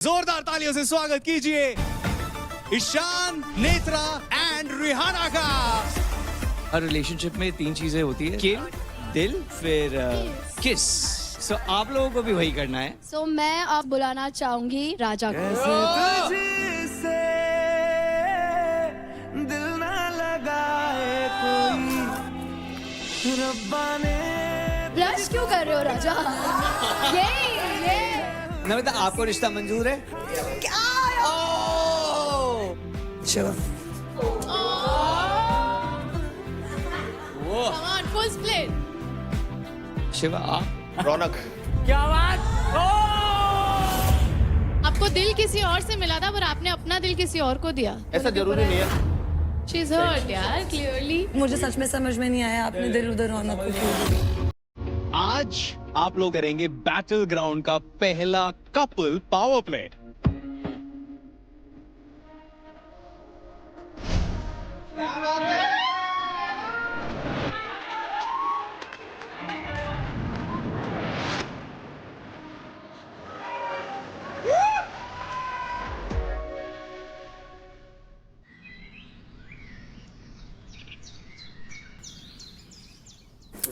जोरदार तालियों से स्वागत कीजिए ईशान, नेत्रा एंड रिहाना का। हर रिलेशनशिप में तीन चीजें होती है, किल, दिल, फिर किस। सो आप लोगों को भी वही करना है। सो मैं आप बुलाना चाहूंगी राजा को। दिल ना लगाए कोई रब्बा ने। ब्लश क्यों कर रहे हो राजा? ये मैं बता, आपको रिश्ता मंजूर है? क्या? Shiva, full split. शिवा आप? रौनक, क्या बात? आपको दिल किसी और से मिला था पर आपने अपना दिल किसी और को दिया। ऐसा जरूरी नहीं है। शी इज हर्ट यार, क्लियरली। मुझे सच में समझ में नहीं आया आपने दिल उधर रौनक को क्यों दिया। आज आप लोग करेंगे बैटल ग्राउंड का पहला कपल पावर प्ले।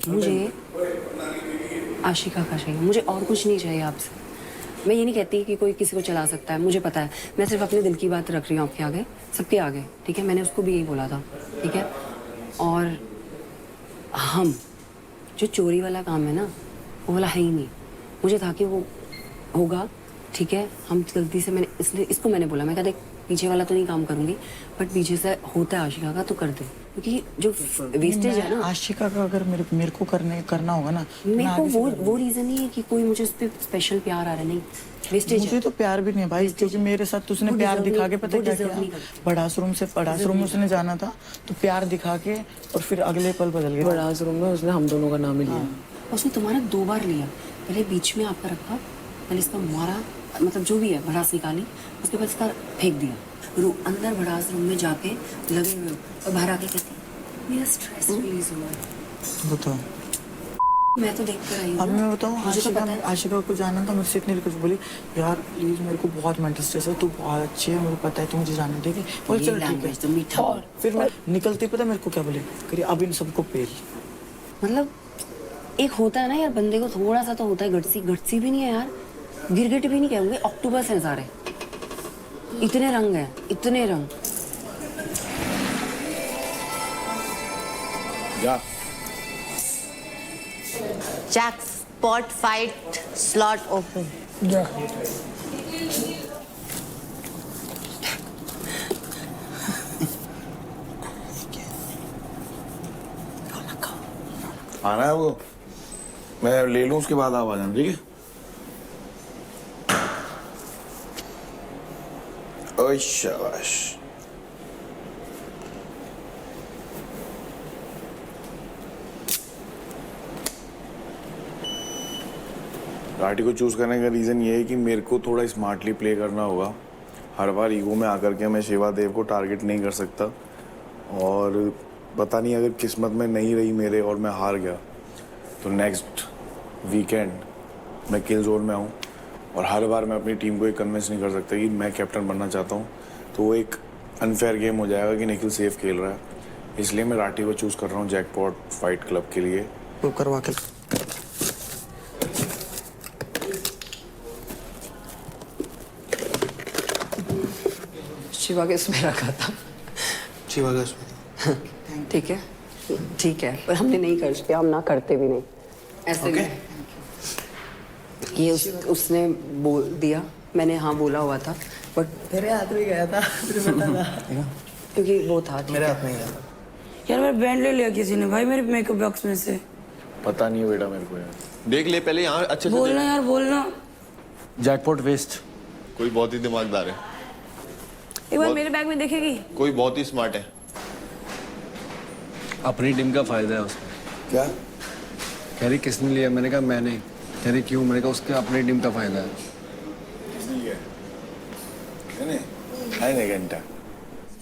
मुझे आशिका का चाहिए, मुझे और कुछ नहीं चाहिए आपसे। मैं ये नहीं कहती कि कोई किसी को चला सकता है, मुझे पता है। मैं सिर्फ अपने दिल की बात रख रही हूँ आपके आगे, सबके आगे, ठीक है। मैंने उसको भी यही बोला था, ठीक है। और हम जो चोरी वाला काम है ना, वो वाला है ही नहीं। मुझे था कि वो होगा, ठीक है। हम गलती से मैंने इसलिए इसको मैंने बोला, मैं कहा देख पीछे वाला तो नहीं काम करूंगी, बट पीछे से होता है आशिका का तो कर दे, क्योंकि जो वेस्टेज है ना आशिका का, अगर मेरे को करना होगा ना, मेरे को वो रीजन नहीं है कि कोई मुझे उस पर स्पेशल प्यार आ रहा है, नहीं वेस्टेज मुझे तो प्यार भी नहीं है भाई, क्योंकि मेरे साथ उसने प्यार दिखा के पता क्या किया, बड़ा आश्रम में उसने जाना था तो प्यार दिखा के और फिर अगले पल बदल गया। बड़ा आश्रम में उसने हम दोनों का नाम लिया, उसने तुम्हारा 2 बार लिया। पहले बीच में आपका रखा, पहले इसका मारा, मतलब जो भी है भड़ास निकाली, उसके बाद इसका फेंक दिया। अंदर भड़ास रूम में जाके लगे हुए और बाहर आके कहती मेरा स्ट्रेस रिलीज हुआ। बताओ, मैं तो देख कर आई हूँ। अब मैं बताऊँ, मुझे तो पता है। आशिका को जाना था, मुझसे इतनी कुछ बोली यार प्लीज मेरे को बहुत मेंटल स्ट्रेस है, तू बहुत अच्छी है, मुझे पता है, तू मुझे जाना, ठीक है। और चल ठीक है तो मीठा। और फिर मैं निकलते पता मेरे को क्या बोले, करिए अब इन सबको पेल। मतलब एक होता है ना यार, बंदे को थोड़ा सा तो होता है गटसी भी नहीं है यार, गिरगिट भी नहीं कहूँगे, ऑक्टोपस है सारे, इतने रंग हैं, इतने रंग। जा। Jackpot fight slot open. आना है वो, मैं ले लूं उसके बाद आप आ जाना, ठीक है। ओए शाबाश। राठी को चूज करने का रीजन ये है कि मेरे को थोड़ा स्मार्टली प्ले करना होगा। हर बार ईगो में आकर के मैं शिवा देव को टारगेट नहीं कर सकता, और पता नहीं अगर किस्मत में नहीं रही मेरे और मैं हार गया तो नेक्स्ट वीकेंड मैं किल जोन में हूँ, और हर बार मैं अपनी टीम को ये कन्विंस नहीं कर सकता कि मैं कैप्टन बनना चाहता हूँ, तो वो एक अनफेयर गेम हो जाएगा कि निखिल सेफ खेल रहा है। इसलिए मैं राठी को चूज कर रहा हूँ जैकपॉट फाइट क्लब के लिए। तो करवा के शिवा के इसमें रखा था, शिवा का इसमें ठीक है, ठीक है, पर हमने नहीं कर किया, हम ना करते भी नहीं ऐसे Okay. नहीं। ये उसने बोल दिया, मैंने हाँ बोला हुआ था, बट मेरे हाथ में गया था, मुझे पता था क्योंकि वो था मेरे हाथ में गया था। यार मेरा बैंड ले लिया किसी ने भाई मेरे मेकअप बॉक्स में से। पता नहीं है बेटा मेरे को यार। देख ले पहले यहाँ अच्छे से बोलना यार बोलना। Jackpot waste. कोई बहुत ही दिमागदार है, एक बार मेरे बैग में देखेगी। कोई बहुत ही स्मार्ट है। अपनी टीम का फायदा है उसमें। क्या कह रही किसने लिया, मैंने कहा मैंने। कह रही क्यों, मैंने कहा उसके अपनी टीम का फायदा है। नहीं घंटा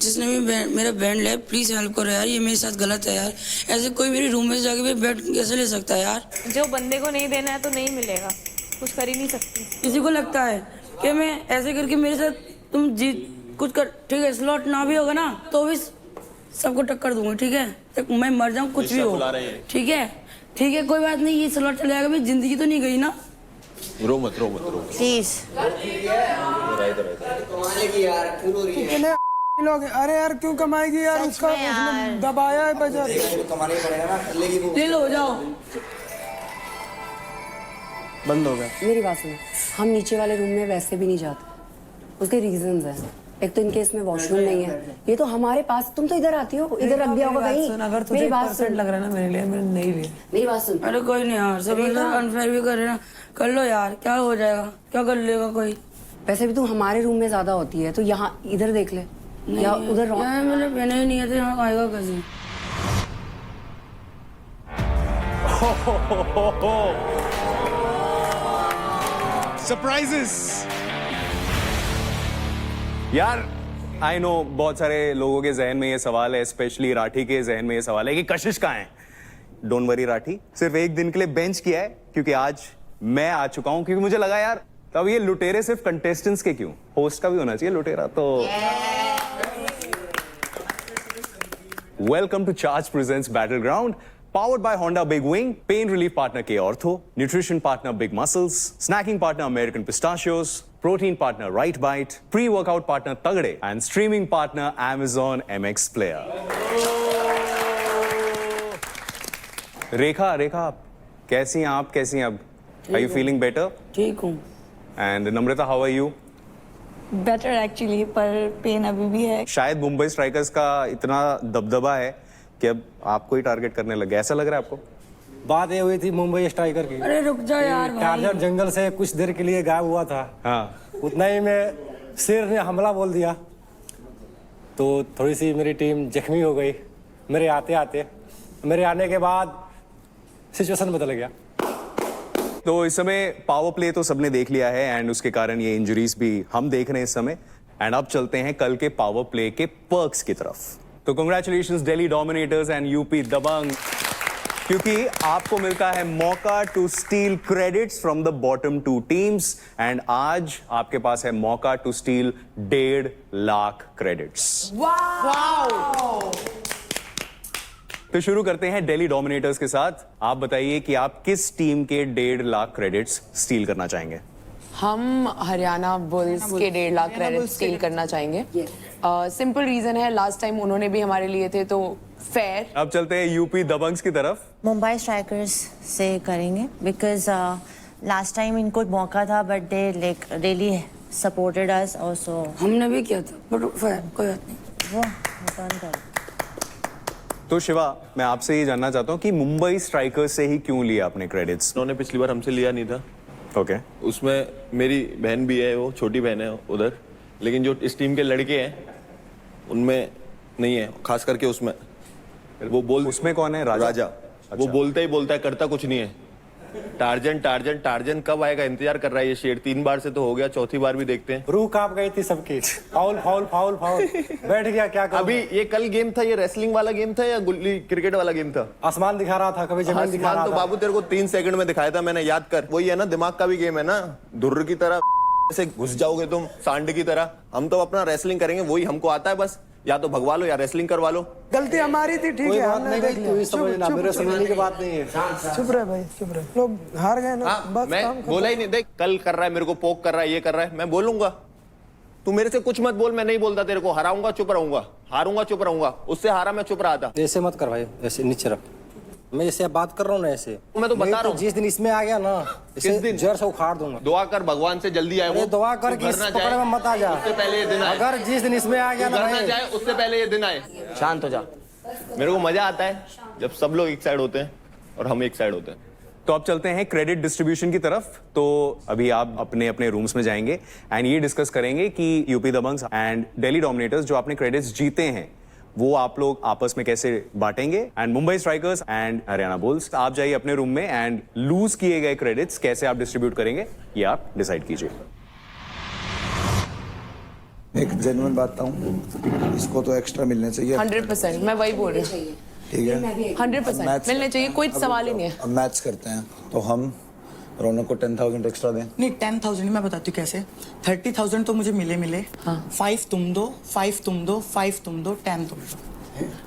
जिसने भी मेरा बैंड लिया प्लीज हेल्प करो यार, ये मेरे साथ गलत है यार। ऐसे कोई मेरी रूम में जाके बैठ कैसे ले सकता है यार। जो बंदे को नहीं देना है तो नहीं मिलेगा, कुछ कर ही नहीं सकती। किसी को लगता है कि मैं ऐसे करके मेरे साथ तुम जीत कुछ कर, ठीक है, स्लॉट ना भी होगा ना तो भी सबको टक्कर दूंगा, ठीक है, तक मैं मर जाऊं कुछ भी हो, ठीक है, ठीक है, कोई बात नहीं, ये स्लॉट चल जाएगा, मेरी जिंदगी तो नहीं गई ना। रो मत प्लीज। लोग अरे यार क्यों कमाएगी यार, उसका उसने दबाया है बजट। ले लो, जाओ। बंद हो गया। मेरी बात सुनो, हम नीचे वाले रूम में वैसे भी नहीं जाते, उसके रीजंस हैं। एक तो इनके इसमें वॉशरूम नहीं है, ये तो हमारे पास, तुम तो इधर आती हो, इधर रख दिया होगा कहीं। अगर तुझे मेरी बात सुन, लग रहा है ना मेरे लिए, मैंने नहीं लिया। मेरी बात सुन। अरे कोई नहीं यार, सब अनफेयर भी कर रहे हैं, कर लो यार, क्या हो जाएगा, क्या कर लेगा कोई। वैसे भी तू हमारे रूम में ज्यादा होती है, तो यहाँ इधर देख ले या उधर। मैंने पहने ही नहीं है तो यहाँ आएगा कैसे। सरप्राइजेस यार। आई नो बहुत सारे लोगों के जहन में ये सवाल है, स्पेशली राठी के जहन में ये सवाल है कि कशिश कहाँ है। डोंट वरी राठी, सिर्फ एक दिन के लिए बेंच किया है क्योंकि आज मैं आ चुका हूं, क्योंकि मुझे लगा यार तब ये लुटेरे सिर्फ कंटेस्टेंट्स के क्यों, होस्ट का भी होना चाहिए लुटेरा। तो welcome to charge presents Battleground, powered by Honda Big Wing, pain relief partner K Ortho, nutrition partner Big Muscles, snacking partner American Pistachios, protein partner Right Bite, pre-workout partner Tagde, and streaming partner Amazon MX Player. रेखा कैसी हैं आप, कैसी हैं अब? Are you feeling better? ठीक हूँ। And Namrata, how are you? Better actually, पर pen अभी भी है। शायद मुंबई स्ट्राइकर्स का इतना दबदबा है कि अब आपको ही टारगेट करने लगे, ऐसा लग रहा है आपको? बात ये हुई थी मुंबई स्ट्राइकर की। अरे रुक जा यार भाई। टारगेट जंगल से कुछ देर के लिए गायब हुआ था। हाँ। उतना ही में शेर ने हमला बोल दिया, तो थोड़ी सी मेरी टीम जख्मी हो गई। मेरे आने के बाद सिचुएशन बदल गया। तो इस समय पावर प्ले तो सबने देख लिया है एंड उसके कारण ये इंजरीज भी हम देख रहे हैं इस समय। एंड अब चलते हैं कल के पावर प्ले के पर्क्स की तरफ। तो congratulations Delhi Dominators and UP Dabang, क्योंकि आपको मिलता है मौका to steal credits from the bottom two teams एंड आज आपके पास है मौका टू स्टील 1.5 लाख क्रेडिट्स। तो शुरू करते हैं दिल्ली डोमिनेटर्स के साथ। आप बताइए कि आप किस टीम के 1.5 लाख क्रेडिट्स स्टील करना चाहेंगे? हम हरियाणा बुल्स के 1.5 लाख क्रेडिट स्टील करना चाहेंगे। सिंपल रीजन है, लास्ट टाइम उन्होंने भी हमारे लिए थे तो फेयर। अब चलते हैं यूपी दबंग्स की तरफ। मुंबई स्ट्राइकर्स से करेंगे बिकॉज लास्ट टाइम इनको मौका था but they like really supported us also. हमने भी किया था बट फेयर, कोई बात नहीं, वो रिटर्न कर। तो शिवा, मैं आपसे ये जानना चाहता हूँ कि मुंबई स्ट्राइकर्स से ही क्यों लिया आपने क्रेडिट्स? उन्होंने पिछली बार हमसे लिया नहीं था। ओके। उसमें मेरी बहन भी है, वो छोटी बहन है उधर, लेकिन जो इस टीम के लड़के हैं उनमें नहीं है, खास करके उसमें उसमें कौन है? राजा। अच्छा। वो बोलता ही बोलता है, करता कुछ नहीं है। टार्जन कब आएगा इंतजार कर रहा है ये शेर। 3 बार से तो हो गया, चौथी बार भी देखते हैं। रूह कांप गई थी सबकी। फाउल बैठ गया, क्या करूं? अभी ये कल गेम था, ये रेसलिंग वाला गेम था या गुल्ली क्रिकेट वाला गेम था? आसमान दिखा रहा था, कभी जमीन दिखा रहा था। तो बाबू तेरे को 3 सेकंड में दिखाया था मैंने, याद कर। वही है ना, दिमाग का भी गेम है ना। धुर्र की तरह ऐसे घुस जाओगे तुम, सांड की तरह। हम तो अपना रेसलिंग करेंगे, वही हमको आता है बस। या तो भगवा लो या रेसलिंग करवा लो। गलती हमारी थी, ठीक है, हमने देख लिया। मेरे समझने की बात नहीं है। चुप रहे भाई, चुप रहे। लोग हार गए ना, बस मैं बोला ही नहीं। देख, कल कर रहा है मेरे को, पोक कर रहा है, ये कर रहा है, मैं बोलूंगा। तू मेरे से कुछ मत बोल, मैं नहीं बोलता तेरे को। हराऊंगा चुप रहूंगा, हारूंगा चुप रहूंगा। उससे हारा मैं चुप रहा था। ऐसे मत कर भाई, ऐसे नीचे रख। मैं जैसे बात कर रहा हूँ ना, ऐसे मैं तो बता रहा हूँ। जिस दिन इसमें आ गया ना, किस दिन जड़ से उखाड़ दूंगा। दुआ कर भगवान से जल्दी आए। वो दुआ कर कि इस पकड़ में मत आ जा, उससे पहले ये दिन आए। अगर जिस दिन इसमें आ गया ना जाए, उससे पहले ये दिन आए। शांत हो जा। मेरे को मजा आता है जब सब लोग एक साइड होते हैं और हम एक साइड होते हैं। तो अब चलते हैं क्रेडिट डिस्ट्रीब्यूशन की तरफ। तो अभी आप अपने अपने रूम्स में जाएंगे एंड ये डिस्कस करेंगे कि UP Dabanggs and Delhi dominators जो आपने क्रेडिट्स जीते हैं वो आप लोग आपस में कैसे बांटेंगे। And Mumbai strikers and Haryana bulls, आप जाइए अपने रूम में एंड लूज किए गए क्रेडिट्स कैसे आप डिस्ट्रीब्यूट करेंगे ये आप डिसाइड कीजिए। एक जेन्युइन बात हूँ, इसको तो एक्स्ट्रा मिलने चाहिए। 100%, मैं वही बोल रही हूँ। ठीक है, 100% मिलने चाहिए, कोई सवाल ही नहीं है। अब मैच करते हैं तो हम रौनक को 10,000 एक्स्ट्रा दें। नहीं 10,000 मैं बताती हूँ कैसे। 30,000 तो मुझे मिले। हाँ। 5 तुम दो, 5 तुम दो, 5 तुम दो, 10 तुम दो।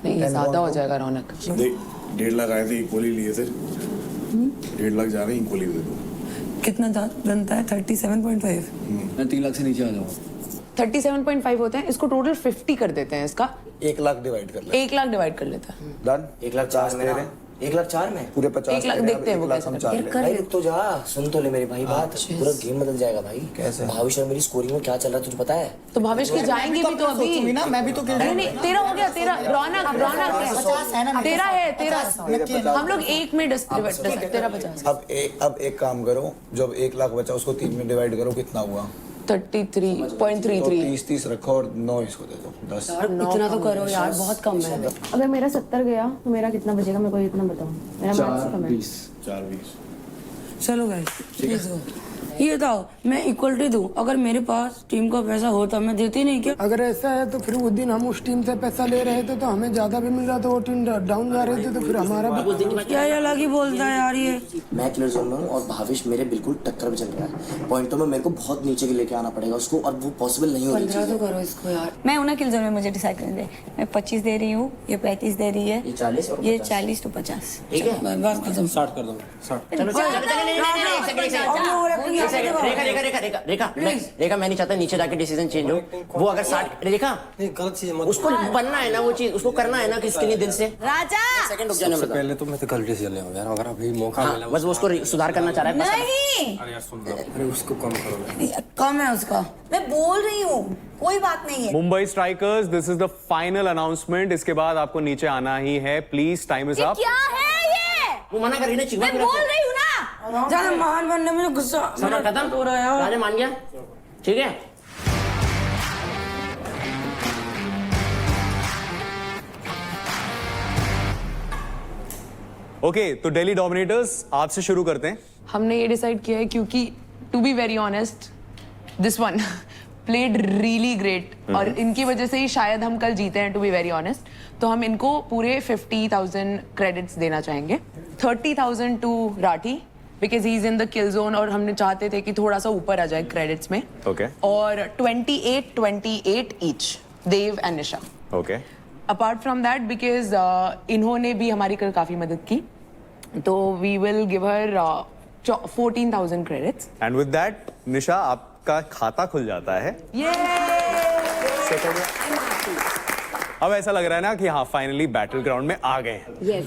नहीं ये ज्यादा हो जाएगा रौनक। 1.5 लाख आए थे, इक्वली लिए थे। 1.5 लाख जा रहे हैं, इक्वली दे दो। कितना बनता है? 37.5। मैं 3 लाख से नीचे आ जाऊँ। 37.5 होते हैं, इसको टोटल 50 कर देते हैं इसका। 1 लाख डिवाइड कर ले। 1 लाख डिवाइड कर लेता है। डन। 1 लाख 4 में 1 लाख 4 में पूरे 50 1 लाख देखते हैं वो कैसे करते हैं। भाई रुक तो जा, सुन तो ले मेरी भाई बात। पूरा गेम बदल जाएगा भाई। कैसे? भाविश और मेरी स्कोरिंग में क्या चल रहा है तुझे पता है? तो भाविश की जाएंगे भी तो अभी ना मैं भी तो नहीं तेरा हो गया, तेरा रौनक तेरा है, तेरा हम लोग 1 में तेरा 50। अब एक काम करो, जब 1 लाख बचा उसको 3 में डिवाइड करो, कितना हुआ? 33.33। 30 रखो और 9 इसको दे दो। 10। इतना तो करो यार, बहुत कम है। अगर मेरा 70 गया तो मेरा कितना बचेगा? मैं कोई इतना बताऊं, मेरा मैथ्स से कम है। 4-20। चलो गाइस, ये बताओ मैं इक्वलिटी दूं? अगर मेरे पास टीम का पैसा होता मैं देती नहीं क्या? अगर ऐसा है तो फिर उस दिन हम उस टीम से पैसा ले रहे थे तो हमें ज्यादा भी मिल रहा था, वो टीम डाउन जा रही थी तो फिर हमारा क्या अलग ही बोलता है यार ये। मैं क्लियर जोन में हूँ और भाविश मेरे बिल्कुल टक्कर में चल रहा है। पॉइंटों में मेरे को बहुत नीचे के लेके आना पड़ेगा उसको, और वो पॉसिबल नहीं हो रही। 15 तो करो इसको यार। मैं हूं ना किल जोन में, मुझे डिसाइड करने दे। मैं 25 दे रही हूँ, ये 35 दे रही है, ये 40 और ये 40 तो 50। ठीक है, बात खत्म। स्टार्ट कर दो। रेखा मैं नहीं चाहता नीचे जाके डिसीजन चेंज हो। वो अगर 60 रेखा गलत चीज मत। उसको बनना है ना, वो चीज उसको करना है ना किसके लिए दिल से। राजा सेकंड रुक जाने बता। पहले तो मैं तो गलत डिसीजन ले यार, अगर अभी मौका मिला बस वो उसको सुधार करना चाह रहा है। नहीं, अरे यार सुन लो, अरे उसको कम करो। कम है उसका, मैं बोल रही हूँ, कोई बात नहीं है। Mumbai strikers, this is the final announcement. इसके बाद आपको नीचे आना ही है। Please, time is up. क्या है ये? वो मना कर रही है, मैं बोल रही हूँ ना। ज्यादा महान बनने में गुस्सा खत्म हो रहा है। राजा मान गया, ठीक है। ओके, तो दिल्ली डोमिनेटर्स, आपसे शुरू करते हैं। हमने ये डिसाइड किया है क्योंकि to be very honest this one played really great और इनकी वजह से ही शायद हम कल जीते हैं, टू बी वेरी ऑनेस्ट। तो हम इनको पूरे 50,000 क्रेडिट्स देना चाहेंगे। 30,000 to Rathi because he is in the kill zone और हमने चाहते थे कि थोड़ा सा ऊपर आ जाए क्रेडिट्स में। ओके। और 28 each, Dev and Nisha. Okay. Apart from that because इन्होंने भी हमारी कल काफी मदद की, तो we will give her 14,000 credits. And with that Nisha, आपका खाता खुल जाता है। अब ऐसा लग रहा है ना कि हाँ, फाइनली बैटल ग्राउंड में आ गए हैं।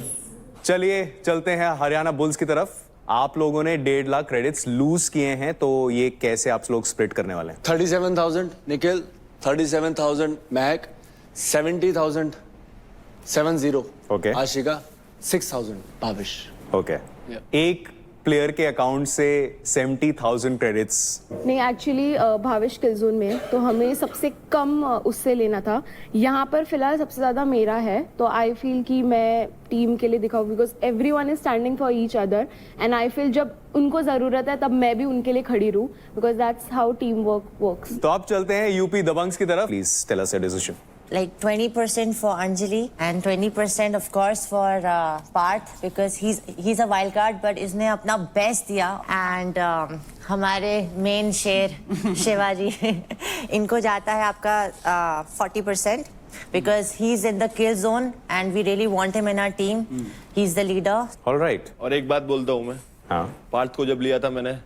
चलिए चलते हैं हरियाणा बुल्स की तरफ। आप लोगों ने 1.5 लाख क्रेडिट्स लूज किए हैं, तो ये कैसे आप लोग स्प्लिट करने वाले हैं? 37,000 निखिल, 37,000 महक, 70,000 70 ओके। आशिका, 6,000 भाविश। ओके। एक प्लेयर के अकाउंट से 70,000 क्रेडिट्स। नहीं एक्चुअली भाविश किल जोन में तो हमें सबसे कम उससे लेना था। यहाँ पर फिलहाल सबसे ज्यादा मेरा है, तो आई फील कि मैं टीम के लिए दिखाऊं because everyone is standing for each other and I feel जब उनको जरूरत है तब मैं भी उनके लिए खड़ी रहूं because that's how team work works. तो आप चलते हैं यूपी दबंग्स की तरफ। Please tell us your decision. Like 20% for Anjali and 20% of course for Parth because he's a wild card but इसने अपना बेस्ट दिया and हमारे मेन शेर शिवाजी इनको जाता है आपका 40% because he's in the kill zone and we really want him in our team. He's the leader. All right. और एक बात बोलता हूँ मैं। हाँ। पार्थ को जब लिया था मैंने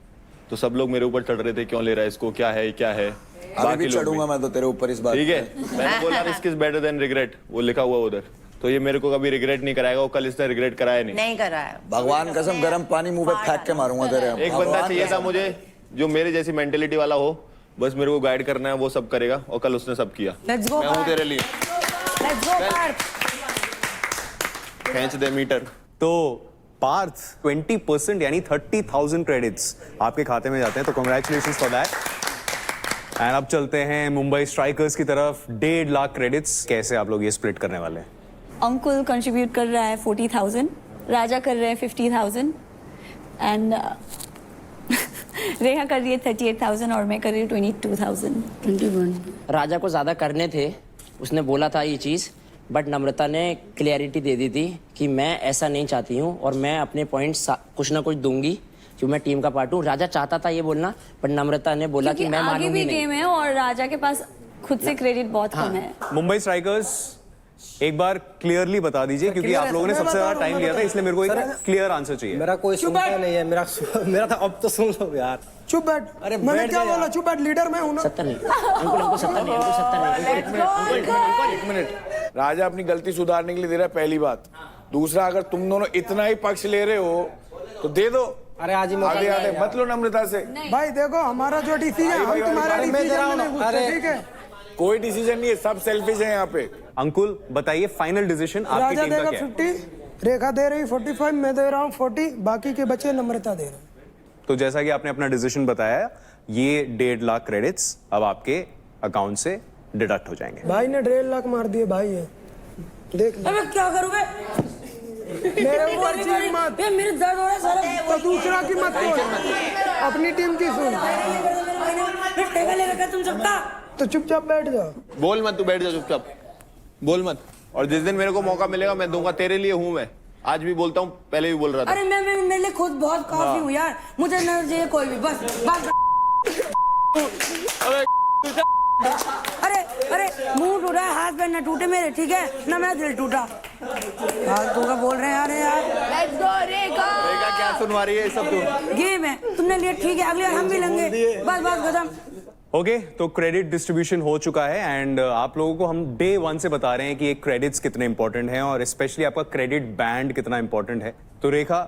तो सब लोग मेरे ऊपर चढ़ रहे थे, क्यों ले रहा है इसको, क्या है क्या है। अभी भी चढ़ूंगा मैं तो तेरे ऊपर इस बात। ठीक है, मैंने बोला risk is better than regret, वो लिखा हुआ उधर, तो ये मेरे को कभी रिग्रेट नहीं कराएगा। वो कल इसने रिग्रेट कराया नहीं कराया। भगवान कसम गर्म पानी मुंह पे फेंक के मारूंगा तेरे। एक बंदा चाहिए था मुझे जो मेरे जैसी मेंटेलिटी वाला हो, बस मेरे को गाइड करना है, वो सब करेगा और कल उसने सब किया। मैं हूँ तेरे लिए। खींच दे मीटर। तो पार्थ 20% यानी 30,000 क्रेडिट्स आपके खाते में जाते हैं, तो कांग्रेचुलेशंस फॉर दैट। एंड अब चलते हैं मुंबई स्ट्राइकर्स की तरफ। 1.5 लाख क्रेडिट्स कैसे आप लोग ये स्प्लिट करने वाले हैं? अंकुल कंट्रीब्यूट कर रहा है 40,000, राजा कर रहे हैं 50,000 एंड रेखा कर रही है 38,000 और मैं कर रही हूँ 22,000। 21। राजा को ज्यादा करने थे, उसने बोला था ये चीज, बट नम्रता ने क्लियरिटी दे दी थी कि मैं ऐसा नहीं चाहती हूँ और मैं अपने पॉइंट्स कुछ ना कुछ दूंगी क्योंकि मैं टीम का पार्ट हूँ। राजा चाहता था ये बोलना, पर नम्रता ने बोला कि मैं आगे मानूंगी भी नहीं। गेम है और राजा के पास खुद से क्रेडिट बहुत कम है। मुंबई स्ट्राइकर्स एक बार क्लियरली बता दीजिए, क्योंकि आप लोगों ने सबसे ज्यादा टाइम लिया था, इसलिए मेरे को एक क्लियर आंसर चाहिए। मेरा कोई सुनता नहीं है, मेरा तो अब तो सुन लो यार। चुप बैठ। अरे मैंने बैठ क्या जा बोला? चुप बैठ, लीडर मैं हूं ना। 70 नहीं, अंकुल 70 नहीं, अंकुल 70 नहीं। एक मिनट, राजा अपनी गलती सुधारने के लिए दे रहा है, पहली बात। दूसरा, अगर तुम दोनों इतना ही पक्ष ले रहे हो तो दे दो। अरे आज ही आगे आगे मत लो नम्रता से। भाई देखो, हमारा जो डिसीजन है, हम तुम्हारा डिसीजन में नहीं पूछते, ठीक है? कोई डिसीजन नहीं है, सब सेल्फिश है यहाँ पे। अंकुल बताइए फाइनल डिसीजन आपकी राजा टीम का देगा क्या है? 50, रेखा दे रही 45, मैं दे रहा हूँ 40, बाकी के बच्चे नम्रता दे रहे। तो जैसा कि आपने अपना डिसीजन बताया, ये 1.5 लाख क्रेडिट्स अब आपके अकाउंट से डिडक्ट हो जाएंगे। भाई ने 1.5 लाख मार दिए भाई है, देख ले। अबे क्या करूँ मैं? मेरे ऊपर चीख मत। मेरे दर्द हो रहा है सारा। तो दूसरा की मत सोच, अपनी टीम की सुन। ठेका ले रखा तुम सबका। तो चुपचाप बैठ जाओ। बोल मत, तू बैठ जा चुपचाप, बोल मत। और जिस दिन मेरे को मौका मिलेगा मैं दूंगा, तेरे लिए हूँ मैं। आज भी बोलता हूँ, पहले भी बोल रहा था। अरे मैं मेरे लिए खुद बहुत काफी हूँ यार, मुझे न चाहिए कोई भी, बस बात। अरे अरे मुंह टूटा है, हाथ पैर न टूटे मेरे, ठीक है ना, मेरा दिल टूटा। फालतू का बोल रहे हैं यार। लेट्स गो रेखा। रेखा क्या सुनवा रही है ये सब? तू गेम है, तुमने लिया ठीक है, अगली बार हम भी लेंगे, बस बस खत्म। ओके, तो क्रेडिट डिस्ट्रीब्यूशन हो चुका है एंड आप लोगों को हम डे 1 से बता रहे हैं कि ये क्रेडिट्स कितने इंपॉर्टेंट हैं और स्पेशली आपका क्रेडिट बैंड कितना इंपॉर्टेंट है। तो रेखा,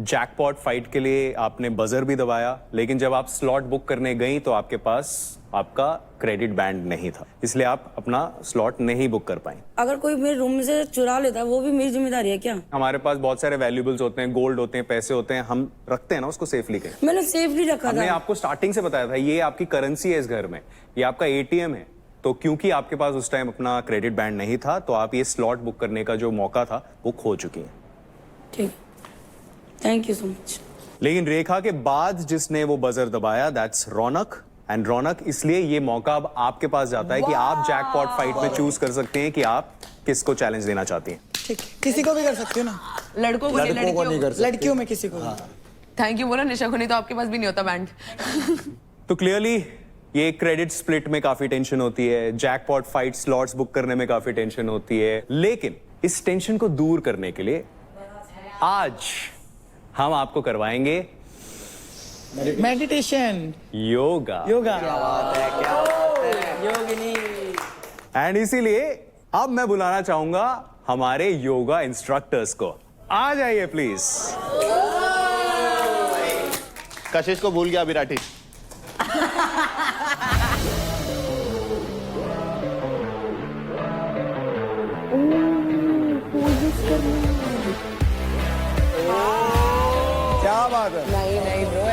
जैकपॉट फाइट के लिए आपने बजर भी दबाया, लेकिन जब आप स्लॉट बुक करने गई तो आपके पास आपका क्रेडिट बैंड नहीं था, इसलिए आप अपना स्लॉट नहीं बुक कर पाई। अगर कोई मेरे रूम में से चुरा लेता, वो भी मेरी जिम्मेदारी है क्या? हमारे पास बहुत सारे वैल्यूबल्स होते हैं, गोल्ड होते हैं, पैसे होते हैं, हम रखते हैं ना उसको सेफली कहीं। मैंने सेफली रखा हमने था। आपको स्टार्टिंग से बताया था, ये आपकी करेंसी है इस घर में, ये आपका एटीएम है। तो क्योंकि आपके पास उस टाइम अपना क्रेडिट बैंड नहीं था, तो आप ये स्लॉट बुक करने का जो मौका था वो खो चुकी हैं। ठीक, थैंक यू सो मच। लेकिन रेखा के बाद जिसने वो बजर दबाया, दैट्स रौनक। एंड रौनक, इसलिए ये मौका अब आपके पास जाता है कि आप जैकपॉट फाइट में चूज कर सकते हैं कि आप किसको चैलेंज देना चाहती हैं। ठीक, किसी को भी कर सकती हो ना? लड़कों को नहीं, लड़कियों। लड़कियों में किसी को। थैंक यू बोलो निशा को, नहीं तो आपके पास भी नहीं होता बैंड। तो क्लियरली ये क्रेडिट स्प्लिट में काफी टेंशन होती है, जैकपॉट फाइट स्लॉट्स बुक करने में काफी टेंशन होती है, लेकिन इस टेंशन को दूर करने के लिए आज हम आपको करवाएंगे meditation, yoga. Yoga. Yogini. And इसीलिए अब मैं बुलाना चाहूंगा हमारे योगा इंस्ट्रक्टर्स को। आ जाइए प्लीज। कशिश को भूल गया विराटी। क्या बात है? नहीं नहीं ब्रो।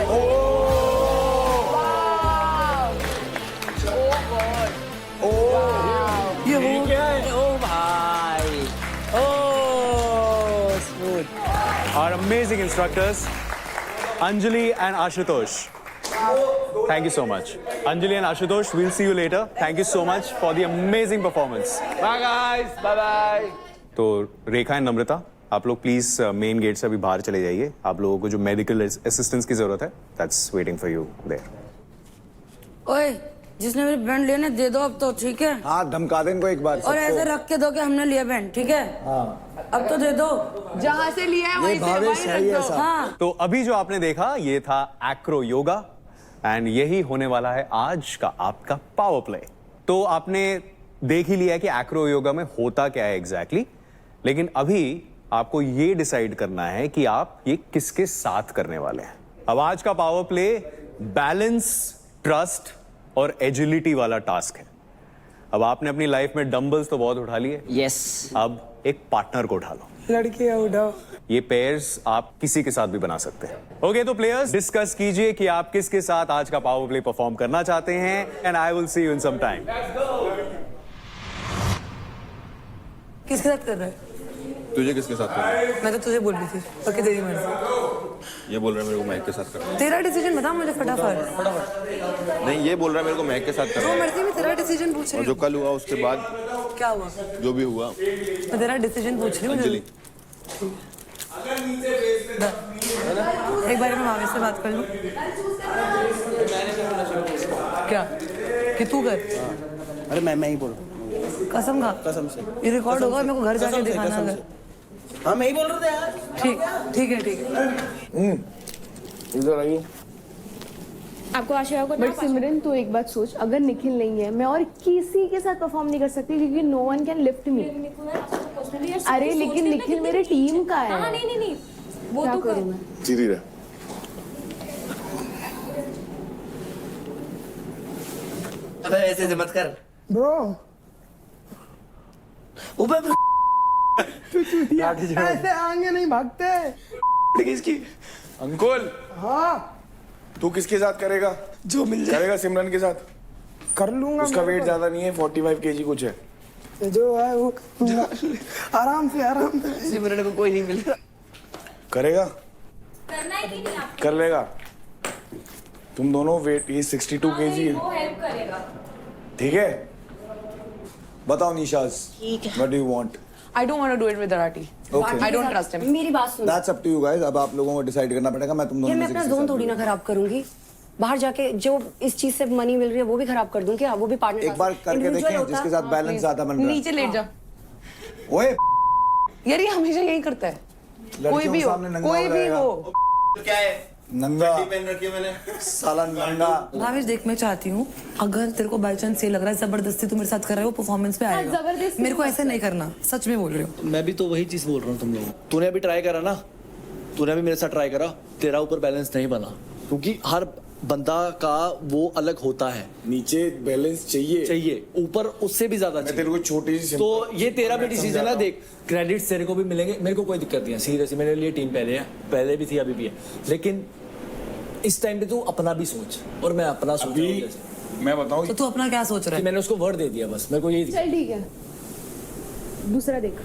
ये हो गया है। ओ भाई, ओ smooth. Our amazing instructors, Anjali and Ashutosh. Thank you so much. Anjali and Ashutosh, we'll see you later. Thank you so much for the amazing performance. Bye guys, bye bye. तो रेखा and नम्रता, आप लोग please main gate से अभी बाहर चले जाइए। आप लोगों को जो मेडिकल असिस्टेंस की जरूरत है, that's waiting for you there. ओए, जिसने मेरे बैंड लिया ना, दे दो अब तो, ठीक है? हाँ, धमका दे इनको एक बार। और ऐसे रख के दो कि हमने लिया बैंड, ठीक है? हाँ। अब तो दे दो। जहां से लिया है वहीं से भावेश है ये सब। हाँ। तो अभी जो आपने देखा ये था एक्रो योगा एंड यही होने वाला है आज का आपका पावर प्ले। तो आपने देख ही लिया कि एक्रो योगा में होता क्या है एग्जैक्टली, लेकिन अभी आपको ये डिसाइड करना है कि आप ये किसके साथ करने वाले हैं। अब आज का पावर प्ले बैलेंस, ट्रस्ट और एजिलिटी वाला टास्क है। अब आपने अपनी लाइफ में डंबल्स तो बहुत उठा लिए, यस। अब एक पार्टनर को उठा लो। लड़कियां उठाओ। ये पेयर्स आप किसी के साथ भी बना सकते हैं। ओके, तो प्लेयर्स डिस्कस कीजिए कि आप किसके साथ आज का पावर प्ले परफॉर्म करना चाहते हैं and I will see you in some time. किसके साथ कर रहा है? तुझे किसके साथ करना है? मैं तो तुझे बोल रही थी, बाकी तेरी मर्जी। ये बोल रहा है मेरे को महक के साथ करना तेरा डिसीजन बता मुझे फटाफट। है। नहीं, ये बोल रहा है मेरे को महक के साथ करना जो है। मर्जी, मैं तेरा डिसीजन पूछ और रही जो हूँ। कल हुआ उसके बाद क्या हुआ? जो भी हुआ, मैं तेरा डिसीजन पूछ रही हूँ। अंजलि। एक बार मैं भावेश से बात कर लूँ क्या कि तू कर अरे मैं ही बोल रहा हूँ कसम खा कसम से। ये रिकॉर्ड होगा मेरे को घर जाके दिखाना अगर हाँ मैं ही बोल रहा था यार। ठीक है इधर आइए। आपको आशा को बट सिमरन तू एक बात सोच, अगर निखिल नहीं है मैं और किसी के साथ परफॉर्म नहीं कर सकती क्योंकि no one can lift me. अरे लेकिन निखिल मेरे टीम का है। नहीं वो क्या तो करूँ मैं? सीधी रह। अबे ऐसे मत कर ब्रो ऊपर ऐसे आगे नहीं भागते। किसकी? अंकुल हाँ तू किसके साथ करेगा? जो मिल जाए करेगा सिमरन के साथ। कर लूंगा। उसका वेट ज्यादा नहीं है, 45 kg कुछ है। जो है वो आराम से सिमरन को कोई नहीं मिल रहा। करेगा? कर लेगा। तुम दोनों वेट, ये 62 kg है। ठीक है, बताओ निशाज, what do you want? I don't want to do it with Arati. Okay. I don't trust him. मेरी बात सुनो That's up to you guys. अब आप लोगों को डिसाइड करना पड़ेगा। मैं तुम ये दोनों मैं में से अपना किसी के जोन साथ थोड़ी ना दूंगा। खराब करूंगी। बाहर जाके जो इस चीज से मनी मिल रही है वो भी खराब कर दूं क्या? वो भी पार्टनर एक बार करके देखें जिसके साथ बैलेंस ज्यादा बन रहा है। नीचे लेट जा। ओए यार ये हमेशा यही करता है। कोई लड़कियों भी के हो, सामने नंगा कोई हो भी रहेगा। हो। क्या है नंगा पहन रखी है मैंने। साला नंगा। भावेश देख मैं चाहती हूँ अगर तेरे को बाई चांस ये लग रहा है जबरदस्ती तू मेरे साथ कर रहे हो परफॉर्मेंस पे आएगा। जबरदस्ती मेरे को ऐसे नहीं करना, सच में बोल रही हूँ। मैं भी तो वही चीज बोल रहा हूँ तुम लोग। तूने अभी ट्राई करा ना, तूने भी मेरे साथ ट्राई करा, तेरा ऊपर बैलेंस नहीं बना क्योंकि हर बंदा का वो अलग होता है। नीचे बैलेंस चाहिए, ऊपर उससे भी ज्यादा मैं तेरे को छोटी सी तो ये तेरा भी डिसीजन है। देख क्रेडिट्स तेरे को भी मिलेंगे, मेरे को कोई दिक्कत नहीं है। सीरियसली मेरे लिए टीम पहले है, पहले भी थी अभी भी है, लेकिन इस टाइम पे तू अपना भी सोच और मैं अपना सोच रहा हूँ। जैसे मैं बताऊं तो तू अपना क्या सोच रहा कि है? मैंने उसको वर्ड दे दिया, बस मेरे को यही चल ठीक है, दूसरा देख।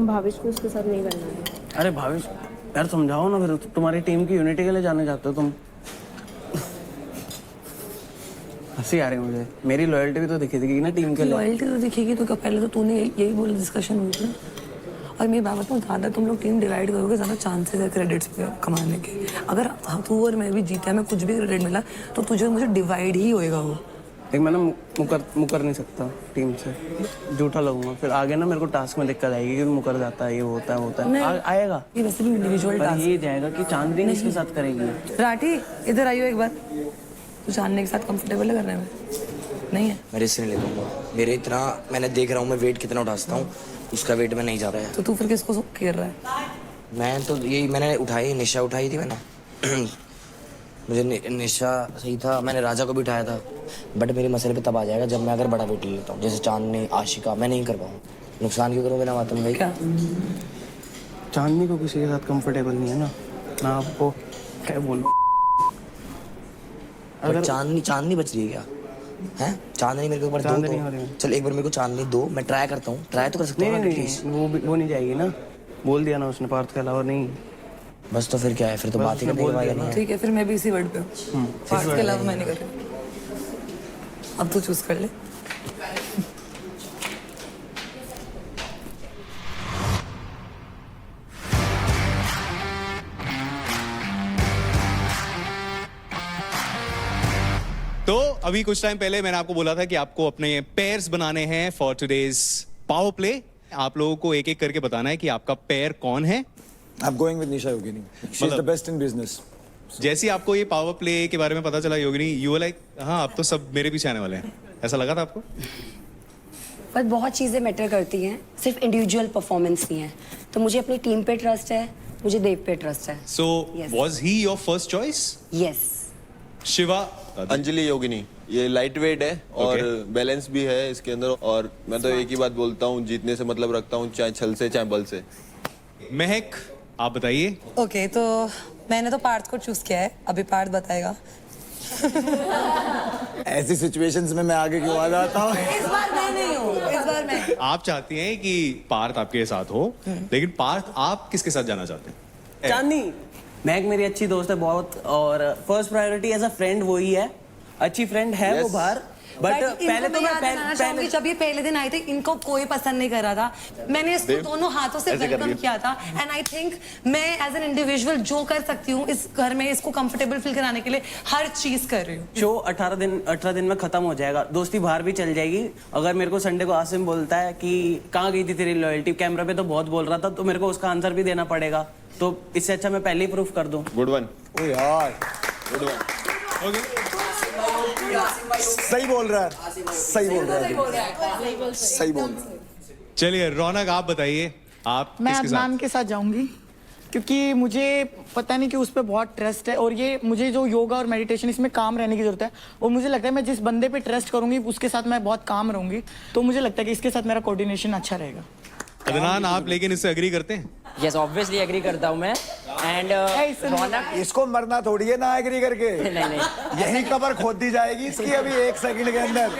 भावेश को उसके साथ नहीं करना है। अरे भावेश यार समझाओ ना फिर, तुम्हारी टीम की यूनिटी के लिए जाने जाते हो तुम। हंसी आ रही है मुझे, मेरी लॉयल्टी भी तो दिखी थी ना टीम के लिए। लॉयल्टी तो दिखेगी तो क्या? पहले तो तूने यही बोला, डिस्कशन हुई थी। और मेरी बात बताऊँ, ज़्यादा तुम लोग टीम डिवाइड करोगे ज़्यादा चांसेस है क्रेडिट्स पे कमाने के। अगर तू और मैं भी जीते, हमें कुछ भी क्रेडिट मिला तो तुझे मुझे डिवाइड ही होएगा वो। देख मैं ना मुकर नहीं सकता टीम से, झूठा लगूंगा फिर आगे ना मेरे को टास्क में दिक्कत आएगी कि मुकर जाता है, ये होता है आएगा। ये वैसे भी इंडिविजुअल टास्क ये जाएगा कि चांदनी किसके साथ करेगी। राठी इधर आइयो एक बार। तू जानने के साथ कंफर्टेबल है करने में? नहीं है? मैं रिस्क नहीं ले लूंगा। मेरे इतना मैंने देख रहा हूँ मैं वेट कितना उठा सकता हूँ, उसका वेट में नहीं जा रहा है। तो तू फिर किसको कर रहा है? मैं तो यही मैंने उठाई, निशा उठाई थी मैंने। मुझे निशा सही था, मैंने राजा को भी उठाया था, बट मेरे मसले पे तब आ जाएगा जब मैं अगर बड़ा वेट ले लेता हूँ। जैसे चांदनी, आशिका, मैं नहीं कर पाऊँ। नुकसान क्यों करूँ बिना बात में भाई? क्या चांदनी को किसी के साथ कंफर्टेबल नहीं है ना, मैं आपको क्या बोलूँ। अगर चांदनी बच रही है क्या? हैं चांदनी मेरे को एक बार दो, चल एक बार मेरे को चांदनी दो, मैं ट्राई करता हूँ। ट्राई तो कर सकता हूँ। नहीं, वो नहीं जाएगी ना, बोल दिया ना उसने पार्थ के अलावा नहीं। बस तो फिर क्या है, फिर तो बात ही करने की। ठीक है, फिर मैं भी इसी वर्ड पे हूँ। पार्ट के अलावा मैं नहीं कर रही। अब तू चूज कर ले। तो अभी कुछ टाइम पहले मैंने आपको बोला था कि आपको अपने पेयर्स बनाने हैं फॉर टुडेज पावर प्ले। आप लोगों को एक एक करके बताना है कि आपका पेयर कौन है। I'm going with Nisha Yogini. She's the best in business. जैसे ही आपको ये पावर प्ले के बारे में पता चला योगिनी, यू वर लाइक हाँ अब तो सब मेरे पीछे आने वाले हैं, ऐसा लगा था आपको? पर बहुत चीज़ें मैटर करती हैं, सिर्फ इंडिविजुअल परफॉर्मेंस नहीं है। तो मुझे अपनी टीम पे ट्रस्ट है, मुझे देव पे ट्रस्ट है। So was he your first choice? Yes. Shiva? Anjali Yogini, ये लाइट वेट है और बैलेंस भी है इसके अंदर, और मैं तो एक ही बात बोलता हूँ, जीतने से मतलब रखता हूँ, चाहे छल से चाहे बल से। महक आप बताइए। ओके, तो मैंने तो पार्थ को चूज किया है, अभी पार्थ बताएगा। ऐसी सिचुएशंस में मैं आगे क्यों आ जाता हूँ? इस बार मैं नहीं हूँ, इस बार मैं। आप चाहती हैं कि पार्थ आपके साथ हो, लेकिन पार्थ आप किसके साथ जाना चाहते हैं? चांदनी, महक मेरी अच्छी दोस्त है बहुत, और first priority as a friend वही है, अच्छी फ्रेंड है वो बाहर, बट पहले तो मैं पहले जब ये पहले दिन आए थे इनको कोई पसंद नहीं कर रहा था, मैंने इसको दोनों हाथों से वेलकम किया था एंड आई थिंक मैं एज एन इंडिविजुअल जो कर सकती हूँ इस घर में इसको कंफर्टेबल फील कराने के लिए हर चीज कर रही हूँ। शो 18 दिन में खत्म हो जाएगा, दोस्ती बाहर भी चल जाएगी। अगर मेरे को संडे को आसिम बोलता है कि कहाँ गई थी तेरी लॉयल्टी, कैमरा पे तो बहुत बोल रहा था, तो मेरे को उसका आंसर भी देना पड़ेगा, तो इससे अच्छा मैं पहले ही प्रूफ कर दूं। Good one. ओ यार गुड वन। सही बोल रहा है, सही बोल रहा है, सही बोल रहा है। चलिए रौनक आप बताइए, आप मैं किसके अदनान साथ? के साथ जाऊंगी क्योंकि मुझे पता नहीं कि उस पर बहुत ट्रस्ट है और ये मुझे जो योगा और मेडिटेशन इसमें काम रहने की जरूरत है और मुझे लगता है मैं जिस बंदे पे ट्रस्ट करूंगी उसके साथ मैं बहुत काम रहूंगी, तो मुझे लगता है कि इसके साथ मेरा कोऑर्डिनेशन अच्छा रहेगा। अदनान आप लेकिन इससे एग्री करते हैं? यस ऑब्वियसली एग्री करता हूँ मैं। एंड रौनक इसको मरना थोड़ी है ना एग्री करके। नहीं यही कबर खोद दी जाएगी इसकी अभी 1 सेकंड के अंदर।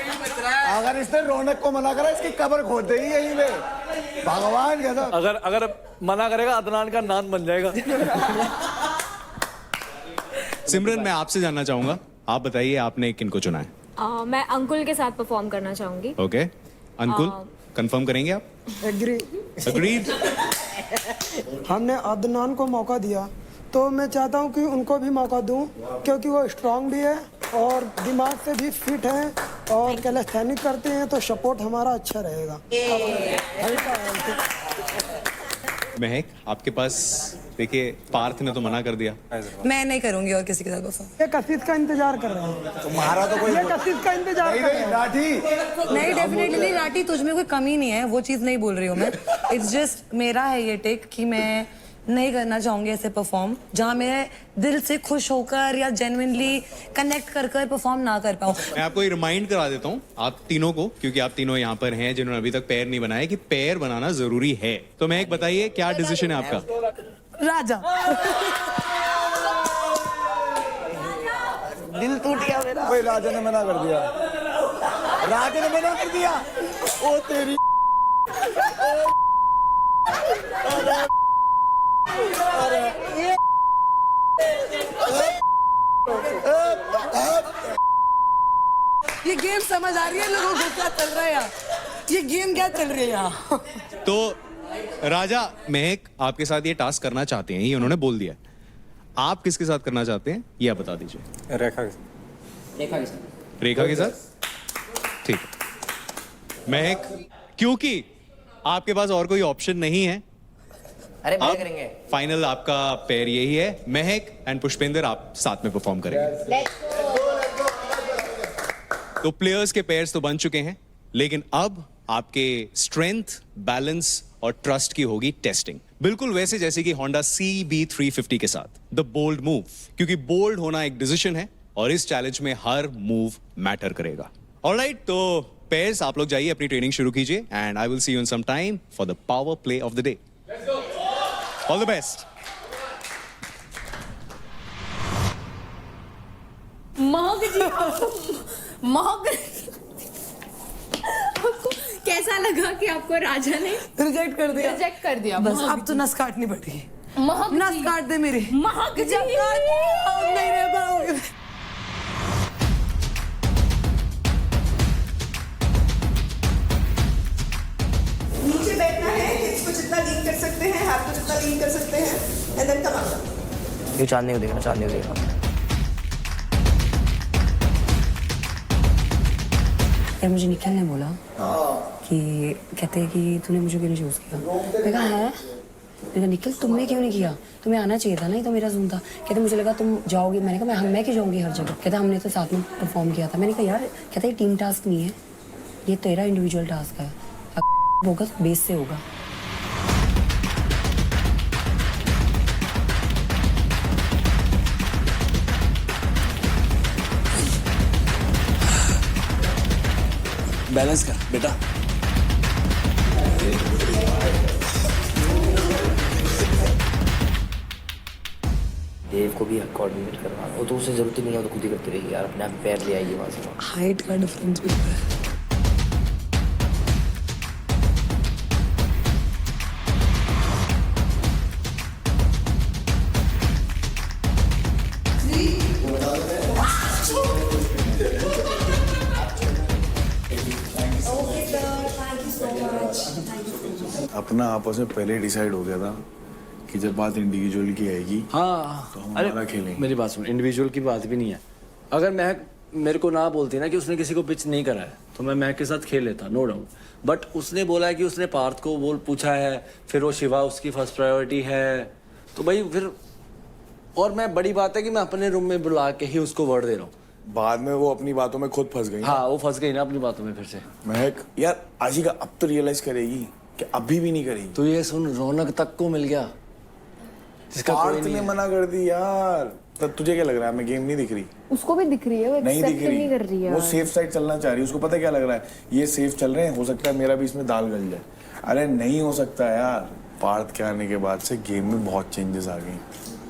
अगर इसने रौनक को मना करा इसकी कबर खोद देगी यहीं पे, भगवान कहता। अगर मना करेगा अदनान का नान बन जाएगा। सिमरन मैं आपसे जानना चाहूंगा, आप बताइए आपने किनको चुना है? मैं अंकुल के साथ परफॉर्म करना चाहूंगी। ओके अंकुल कंफर्म करेंगे आप? एग्री। अग्रीड। हमने अदनान को मौका दिया तो मैं चाहता हूं कि उनको भी मौका दूं क्योंकि वो स्ट्रांग भी है और दिमाग से भी फिट है और कैलिस्थेनिक करते हैं, तो सपोर्ट हमारा अच्छा रहेगा। महक आपके पास देखिए, पार्थ ने तो मना कर दिया। मैं नहीं करूंगी और किसी के साथ परफॉर्म। ये कशिश का इंतजार कर रहे हैं, तुम्हारा तो कोई ये कशिश का इंतजार कर रहे हैं। लाठी नहीं डेफिनेटली राठी तुझ में कोई कमी नहीं है, वो चीज नहीं बोल रही हूँ मैं। इट्स जस्ट मेरा है ये टेक कि मैं नहीं करना चाहूंगी ऐसे परफॉर्म जहां मैं दिल से खुश होकर या जेन्युइनली कनेक्ट कर परफॉर्म ना कर पाऊँ। मैं आपको ये रिमाइंड करा देता हूँ आप तीनों को, क्योंकि आप तीनों यहाँ पर हैं जिन्होंने अभी तक पैर नहीं बनाया, कि पैर बनाना जरूरी है। तो मैं एक बताइए क्या डिसीजन है आपका? राजा दिल टूट गया मेरा। कोई राजा ने मना कर दिया, राजा ने मना कर दिया। ओ तेरी ये गेम समझ आ रही है लोगों को क्या चल रहा है यार, ये गेम क्या चल रही है यहाँ? तो राजा महक आपके साथ ये टास्क करना चाहते हैं, ये उन्होंने बोल दिया। आप किसके साथ करना चाहते हैं ये आप बता दीजिए। रेखा रेखा के साथ ठीक है। महक क्योंकि आपके पास और कोई ऑप्शन नहीं है, अरे आप करेंगे। फाइनल आपका पैर यही है। महक एंड पुष्पेंद्र आप साथ में परफॉर्म करेंगे। तो प्लेयर्स के पैर्स तो बन चुके हैं, लेकिन अब आपके स्ट्रेंथ, बैलेंस और ट्रस्ट की होगी टेस्टिंग, बिल्कुल वैसे जैसे कि होंडा CB350 के साथ द बोल्ड मूव, क्योंकि बोल्ड होना एक डिसीजन है और इस चैलेंज में हर मूव मैटर करेगा। ऑलराइट, तो पेयर्स आप लोग जाइए अपनी ट्रेनिंग शुरू कीजिए and I will see you in some time for the power play of the day. All the best. Mahak ji, महक कैसा लगा कि आपको राजा ने रिजेक्ट कर दिया? रिजेक्ट कर दिया। बस अब तो नस काटनी पड़ेगी। महक नस काट दे मेरी। महक जी नहीं रह पाओगे। नीचे बैठना है, हिप्स को जितना लीन कर सकते हैं, हाथ को जितना लीन कर सकते हैं एंड देन कम अप। ये चांदनी को देखना, चांदनी को देखना। यार मुझे निखिल ने बोला कि कहते हैं कि तूने मुझे क्यों नहीं चूज किया। मैं कहा है, मैंने कहा निखिल तुमने क्यों नहीं किया, तुम्हें आना चाहिए था ना, ये तो मेरा ज़ूम था। कहते मुझे लगा तुम जाओगे, मैंने कहा मैं क्यों जाऊँगी हर जगह। कहता हमने तो साथ में परफॉर्म किया था। मैंने कहा यार, कहता ये टीम टास्क नहीं है, ये तेरा इंडिविजुअल टास्क है, होगा बेस से होगा। बैलेंस कर बेटा। देव को भी कोऑर्डिनेट करवा, वो तो उसे जरूरत ही नहीं है, वो तो खुद ही करती रहेगी यार, अपने आप पैर ले आएगी वहां से। हाइट का डिफरेंस भी है। इतना आपस में पहले डिसाइड हो गया था कि जब बात इंडिविजुअल की आएगी हाँ तो हम हमारा खेलेंगे। मेरी बात सुन, इंडिविजुअल की बात भी नहीं है। अगर मेरे को ना बोलती ना कि उसने किसी को पिच नहीं करा है तो मैं महक के साथ खेल लेता, नो डाउट। बट उसने बोला है कि उसने पार्थ को पूछा है, फिर वो शिवा उसकी फर्स्ट प्रायोरिटी है, तो भाई फिर और मैं बड़ी बात है कि मैं अपने रूम में बुला के ही उसको वर्ड दे रहा हूँ। बाद में वो अपनी बातों में खुद फंस गई। हाँ वो फंस गई ना अपनी बातों में फिर से। महक यार आशिका अब तो रियलाइज करेगी कि अभी भी नहीं करेगी। तो ये सुन, रौनक तक को मिल गया जिसका कोई पार्थ नहीं ने है। मना कर दी यार। तो तुझे क्या लग रहा है हमें गेम नहीं दिख रही? उसको भी दिख रही है, वो नहीं दिख एक्सेप्ट नहीं कर रही है। वो सेफ साइड चलना चाह रही है। उसको पता क्या लग रहा है, ये सेफ चल रहे हैं, हो सकता है मेरा भी इसमें दाल गल जाए। अरे नहीं हो सकता यार। पार्थ के आने के बाद से गेम में बहुत चेंजेस आ गई।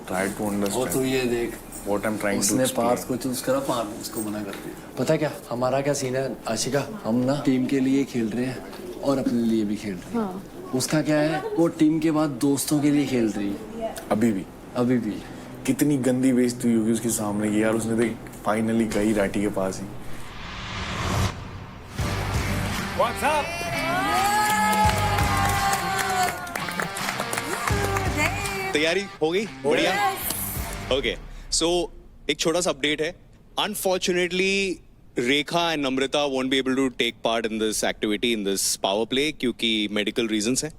Try to understand. वो तो ये देख, what I am trying to उसने पार्थ को चूज करा, पार्थ उसको मना कर दिया। पता क्या हमारा क्या सीन है आशिका, हम ना टीम के लिए खेल रहे हैं और अपने लिए भी खेल रहे हैं। उसका क्या है, वो टीम के बाद दोस्तों के लिए खेल रही है। अभी भी कितनी गंदी बेइज्जती हुई होगी उसके सामने की यार। उसने तो फाइनली गई राठी के पास ही। What's up? तैयारी हो गई? बढ़िया। ओके, सो एक छोटा सा अपडेट है। Unfortunately Rekha and Namrata won't be able to take part in this activity, in this power play, क्योंकि मेडिकल रीजंस हैं।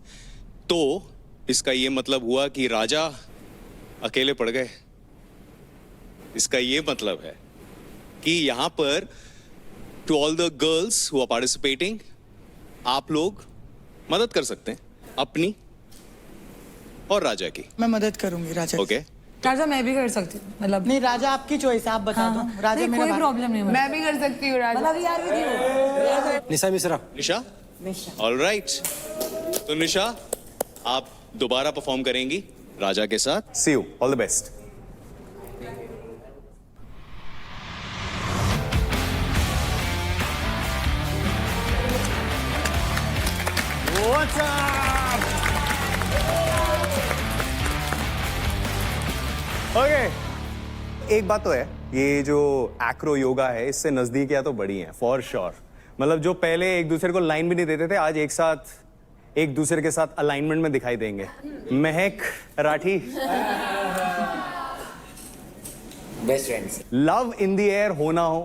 तो इसका ये मतलब हुआ कि राजा अकेले पड़ गए। इसका ये मतलब है कि यहां पर to all the girls who are participating, आप लोग मदद कर सकते हैं अपनी और राजा की। मैं मदद करूंगी राजा की। ओके, राजा मैं भी कर सकती हूँ, मतलब नहीं राजा आपकी चॉइस, आप बता दो। राजा नहीं, मेरा कोई भाई। प्रॉब्लम नहीं, मैं भी कर सकती हूँ राजा। मतलब यार भी निशा मिश्रा। निशा, ऑलराइट। तो निशा आप दोबारा परफॉर्म करेंगी राजा के साथ। See you, all the best. What's up? Okay. एक बात तो है, ये जो एक्रो योगा है इससे नजदीकियां तो बड़ी हैं फॉर श्योर। मतलब जो पहले एक दूसरे को लाइन भी नहीं देते थे, आज एक साथ एक दूसरे के साथ अलाइनमेंट में दिखाई देंगे। महक, Rathi, best friends. Love in the air होना हो,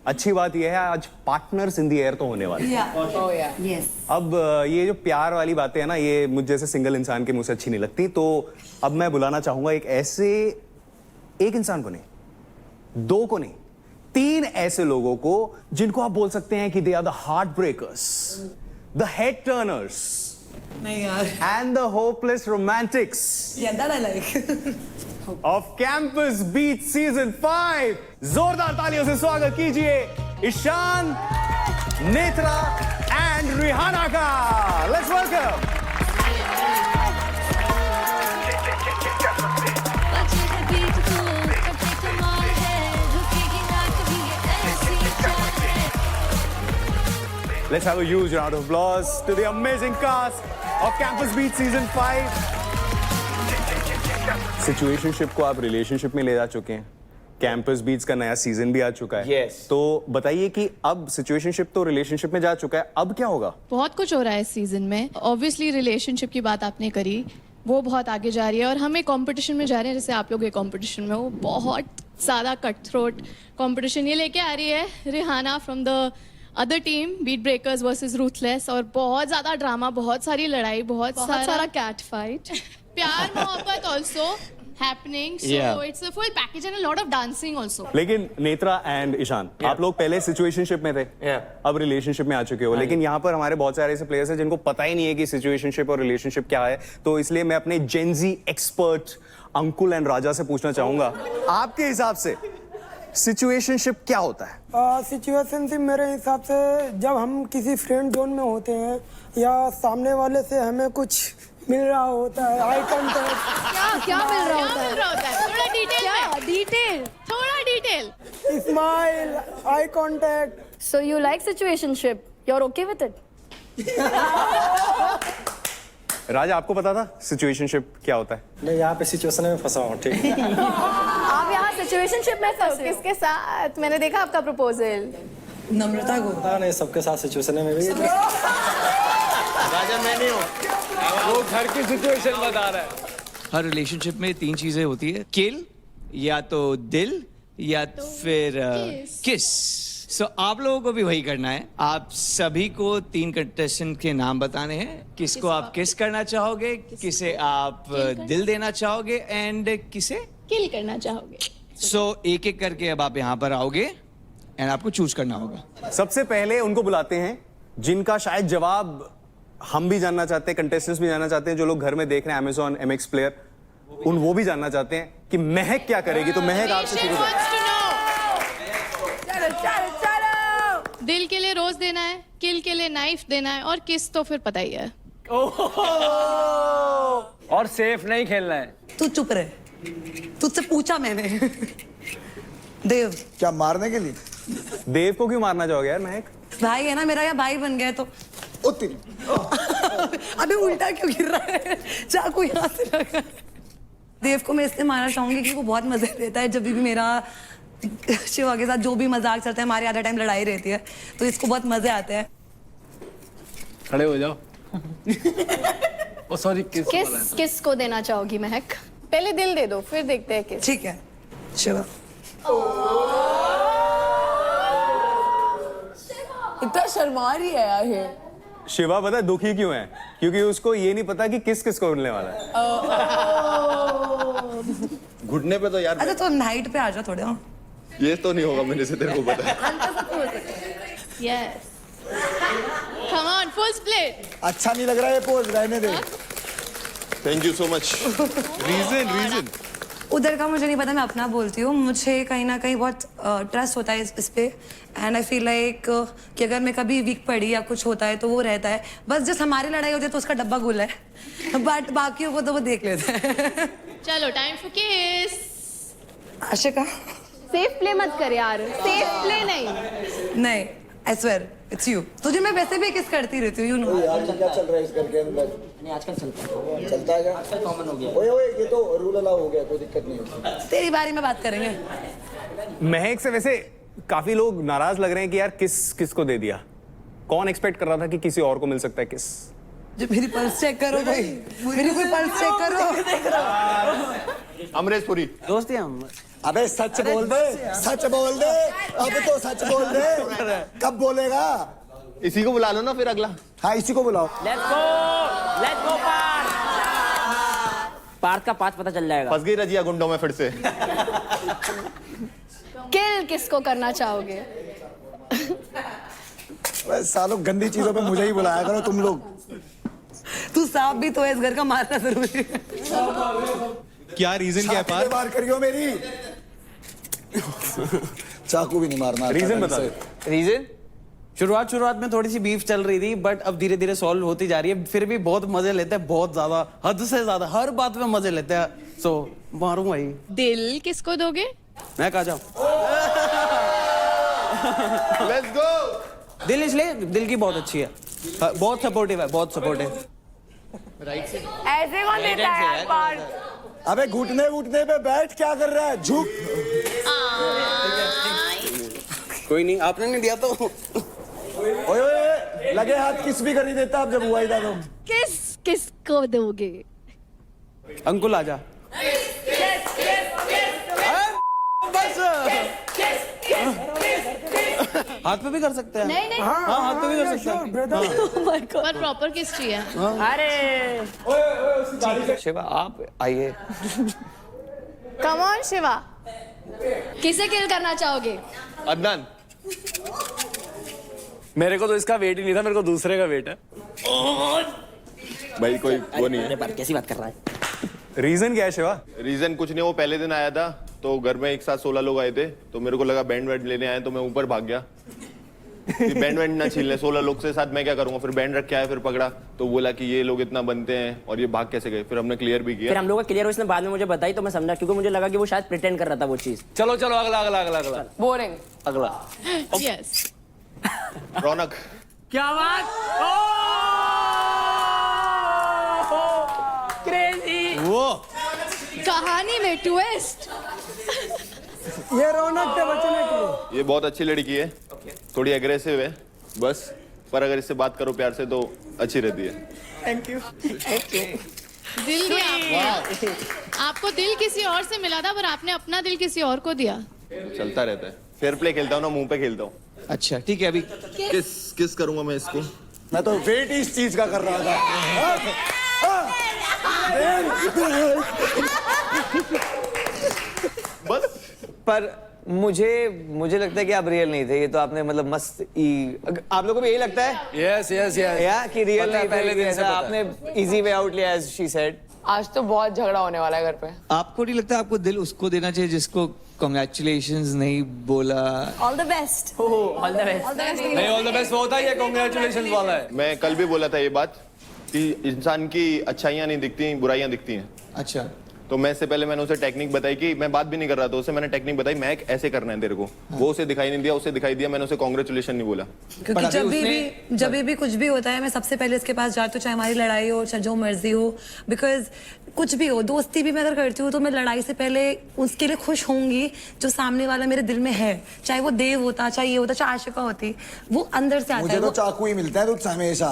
अच्छी बात यह है आज पार्टनर्स इन द एयर तो होने वाले हैं। यस। अब ये जो प्यार वाली बातें हैं ना, ये मुझ जैसे सिंगल इंसान के मुंह से अच्छी नहीं लगती। तो अब मैं बुलाना चाहूंगा एक इंसान को नहीं, दो को नहीं, तीन ऐसे लोगों को जिनको आप बोल सकते हैं कि they are the heart breakers, the head turners, नहीं यार, and the hopeless romantics of Campus Beat Season 5. जोरदार तालियों से स्वागत कीजिए ईशान, नेत्रा एंड रिहाना का। Let's welcome. Let's have a huge round of applause to the amazing cast of Campus Beat Season 5. Situationship को आप रिलेशनशिप में ले जा चुके हैं, कैंपस बीट्स का नया सीजन भी आ चुका है। Yes. तो बताइए कि अब सिचुएशनशिप तो रिलेशनशिप में जा चुका है, अब क्या होगा? बहुत कुछ हो रहा है इस सीजन में। ऑब्वियसली रिलेशनशिप की बात आपने करी, वो बहुत आगे जा रही है और हम एक कंपटीशन में जा रहे हैं। जैसे आप लोग एक कंपटीशन में हो, बहुत ज़्यादा कट थ्रोट कंपटीशन ये लेके आ रही है Rihana from the other team, Beat Breakers versus Ruthless. और बहुत ज़्यादा ड्रामा, बहुत सारी लड़ाई, बहुत सारा कैट फाइट, प्यार मोहब्बत also happening, so it's a full package and a lot of dancing also. लेकिन नेत्रा एंड ईशान, आप लोग पहले सिचुएशनशिप में थे, अब रिलेशनशिप में आ चुके हो। लेकिन यहाँ पर हमारे बहुत सारे ऐसे प्लेयर्स हैं जिनको पता ही नहीं है कि सिचुएशनशिप और रिलेशनशिप क्या है। तो इसलिए मैं अपने जेनजी एक्सपर्ट अंकुल एंड राजा से पूछना चाहूंगा, आपके हिसाब से सिचुएशनशिप क्या होता है? सिचुएशनशिप मेरे हिसाब से जब हम किसी फ्रेंड जोन में होते हैं या सामने वाले से हमें कुछ मिल रहा होता है, आई कॉन्टैक्ट। क्या मिल रहा होता है? थोड़ा डिटेल, थोड़ा detail. Smile, eye contact. So you like situationship? You're okay with it? राजा, आपको पता था सिचुएशनशिप क्या होता है? मैं यहाँ पे सिचुएशन में फंसा हूँ, ठीक है। आप यहाँ सिचुएशनशिप में फंसे हो? किसके साथ? मैंने देखा आपका प्रपोजल। नम्रता को पता नहीं, सबके साथ सिचुएशन में भी राजा मैं नहीं हूँ, वो घर की सिचुएशन बता रहा है। हर रिलेशनशिप में तीन चीजें होती है, किल, या तो दिल, या फिर किस। सो आप लोगों को भी वही करना है। आप सभी को 3 कंटेस्टेंट के नाम बताने हैं, किसको आप किस करना चाहोगे, किसे आप दिल देना चाहोगे एंड किसे किल करना चाहोगे। सो एक एक करके अब आप यहाँ पर आओगे एंड आपको चूज करना होगा। सबसे पहले उनको बुलाते हैं जिनका शायद जवाब हम भी जानना चाहते हैं, कंटेस्टेंट्स भी जानना चाहते हैं, जो लोग घर में देख रहे हैं Amazon MX प्लेयर, वो भी जानना चाहते हैं कि महक क्या करेगी। तो महक आपसे शुरू करें। दिल के लिए रोज देना है, किल के लिए नाइफ देना है, और किस तो फिर पता ही है। और सेफ नहीं खेलना है। तू चुप रहे, तुझसे पूछा मैंने। देव क्या मारने के लिए? देव को क्यों मारना चाहोगे यार महक? भाई है ना मेरा, या भाई बन गया तो। अबे उल्टा क्यों गिर रहा है? चाकू यहाँ से लगा। देव को मैं इसलिए मारना चाहूंगी कि वो बहुत मजे लेता है। जब भी मेरा शिवा के साथ जो भी मजाक चलता है, हमारे आधा टाइम लड़ाई रहती है, तो इसको बहुत मजे आते हैं। खड़े हो जाओ। ओ सॉरी, किस को देना चाहोगी महक? पहले दिल दे दो, फिर देखते हैं किस। ठीक है शिवा। इतना शर्मा रही है यार ये। शिवा पता है दुखी क्यों है? क्योंकि उसको ये नहीं पता कि किस किस को मिलने वाला है। घुटने पे तो यार अच्छा तो नाइट पे आ जाओ थोड़े। ये तो नहीं होगा मेरे से, तेरे को पता है। Yes, come on, full split. अच्छा नहीं लग रहा है पोज, रहने दे। Thank you so much. Reason उधर का मुझे नहीं पता, मैं अपना बोलती हूँ। मुझे कहीं ना कहीं बहुत ट्रस्ट होता है इस पे, एंड आई फील लाइक कि अगर मैं कभी वीक पड़ी या कुछ होता है तो वो रहता है। बस जस्ट हमारी लड़ाई होती है तो उसका डब्बा गुल है, बट बाकियों को तो वो देख लेते हैं। चलो टाइम फॉर किस। आशिका सेफ प्ले मत कर यार, सेफ प्ले नहीं। नहीं, आई स्वेयर इट्स यू। तुझे मैं वैसे भी किस करती रहती हूँ, यू नो। यार क्या चल रहा है इस घर के अंदर? नहीं आजकल चलता है, चलता है क्या? आजकल कॉमन हो गया। ओए ओए, ये तो रूल अलाउ हो गया, कोई दिक्कत नहीं है। तेरी बारे में बात करेंगे। महक से वैसे काफी लोग नाराज लग रहे हैं कि यार किस को दे दिया। कौन एक्सपेक्ट कर रहा था कि किसी और को मिल सकता है किस? जो मेरी पल्स चेक करो भाई, मेरी कोई पल्स चेक करो। अमरीश पुरी दोस्त हैं हम। अबे सच बोल दे, सच बोल दे, अब तो सच बोल दे। कब बोलेगा? इसी को बुला लो ना फिर अगला। हाँ इसी को बुलाओ। लेट्स गो पार्थ का पाथ पता चल जाएगा। फंस गई रजिया गुंडों में फिर से। किल किसको करना चाहोगे? सालों गंदी चीजों पे मुझे ही बुलाया करो तुम लोग। तू सांप भी तो है, इस घर का मारना जरूरी है। क्या रीजन क्या है पार्थ? मार करियो मेरी। चाकू भी नहीं मारना। रीजन बता दे। रीजन शुरुआत में थोड़ी सी बीफ चल रही थी, बट अब धीरे धीरे सॉल्व होती जा रही है। फिर भी बहुत मजे लेते हैं, बहुत ज्यादा, हद से ज्यादा, हर बात में मजे लेते हैं। सो मारूंगा ही। दिल किसको दोगे? मैं कहा जाऊं। Let's go. दिल इसलिए, दिल की बहुत अच्छी है, बहुत सपोर्टिव है, बहुत सपोर्टिव। ऐसे कौन देता है यार पार्थ? अबे घुटने पे बैठ, क्या कर रहा है? झुक। कोई नहीं, आपने नहीं दिया तो। ओए ओए, लगे हाथ किस भी कर ही देता अब जब हुआ ही था तुम। किसको दोगे? अंकुल आजा। बस हाथ पे भी कर सकते हैं। नहीं हाँ हाथ पे भी कर सकते हैं। पर प्रॉपर किस चाहिए? अरे शिवा आप आइए। कम ऑन शिवा, किसे किल करना चाहोगे? अदनान। मेरे को तो इसका वेट ही नहीं था, मेरे को दूसरे का वेट है। भाई कोई वो नहीं है। कैसी बात कर रहा है? रीजन क्या है शिवा? रीजन कुछ नहीं, वो पहले दिन आया था तो घर में एक साथ 16 लोग आए थे, तो मेरे को लगा बैंड वैंड लेने आए, तो मैं ऊपर भाग गया। बैंड वैंड ना छीन ले, 16 लोग से साथ मैं क्या करूंगा? फिर बैंड रख के आया, फिर पकड़ा तो बोला कि ये लोग इतना बनते हैं और ये भाग कैसे गए। फिर हमने क्लियर भी किया। फिर हम लोग का क्लियर हुआ, इसने बाद में मुझे बताई तो मैं समझा, क्योंकि मुझे लगा कि वो शायद प्रिटेंड कर रहा था वो चीज। चलो अगला बोरिंग। अगला यस। रौनक। क्या बात? क्रेजी। वो कहानी में ट्विस्ट। ये रौनक थे बचने के लिए। ये बहुत अच्छी लड़की है, थोड़ी एग्रेसिव है, बस पर अगर इससे बात करो प्यार से तो अच्छी रहती है। Thank you. दिल दिया आपको दिल किसी और से मिला था, पर आपने अपना दिल किसी और को दिया। चलता रहता है, फेयर प्ले खेलता हूँ ना, मुंह पे खेलता हूँ। अच्छा ठीक है, अभी किस करूंगा मैं इसको? मैं तो वेट इस चीज का कर रहा था। पर मुझे लगता है कि आप रियल नहीं थे, ये तो आपने मतलब मस्त आप लोगों को भी यही लगता है? यस यस यस या कि रियल नहीं पहले दिन से आपने इजी वे आउट लिया, एज शी सेड। आज तो बहुत झगड़ा होने वाला है घर पे। आपको नहीं लगता आपको दिल उसको देना चाहिए जिसको कांग्रेचुलेशंस नहीं बोला? All the best. All the best. नहीं, ऑल द बेस्ट होता है, ये कांग्रेचुलेशंस वाला है। मैं कल भी बोला था ये बात कि इंसान की अच्छाइयां नहीं दिखती, बुराइयां दिखती हैं। अच्छा, तो मैं इससे पहले मैंने उसे टेक्निक बताई कि मैं बात भी नहीं कर रहा था, उसे मैंने टेक्निक बताई, मैं ऐसे करना है तेरे को। वो उसे दिखाई नहीं दिया, उसे दिखाई दिया, मैंने उसे कांग्रेचुलेशन नहीं बोला। क्योंकि जब भी कुछ भी होता है मैं सबसे पहले उसके पास जाती हूँ, चाहे हमारी लड़ाई हो चाहे जो मर्जी हो, बिकॉज कुछ भी हो, दोस्ती भी मैं अगर करती हूँ तो मैं लड़ाई से पहले उसके लिए खुश होंगी जो सामने वाला मेरे दिल में है, चाहे वो देव होता, चाहे ये होता, चाहे आशिका होती, वो अंदर से आता मुझे है। तो चाकू ही मिलता है तुझसे हमेशा।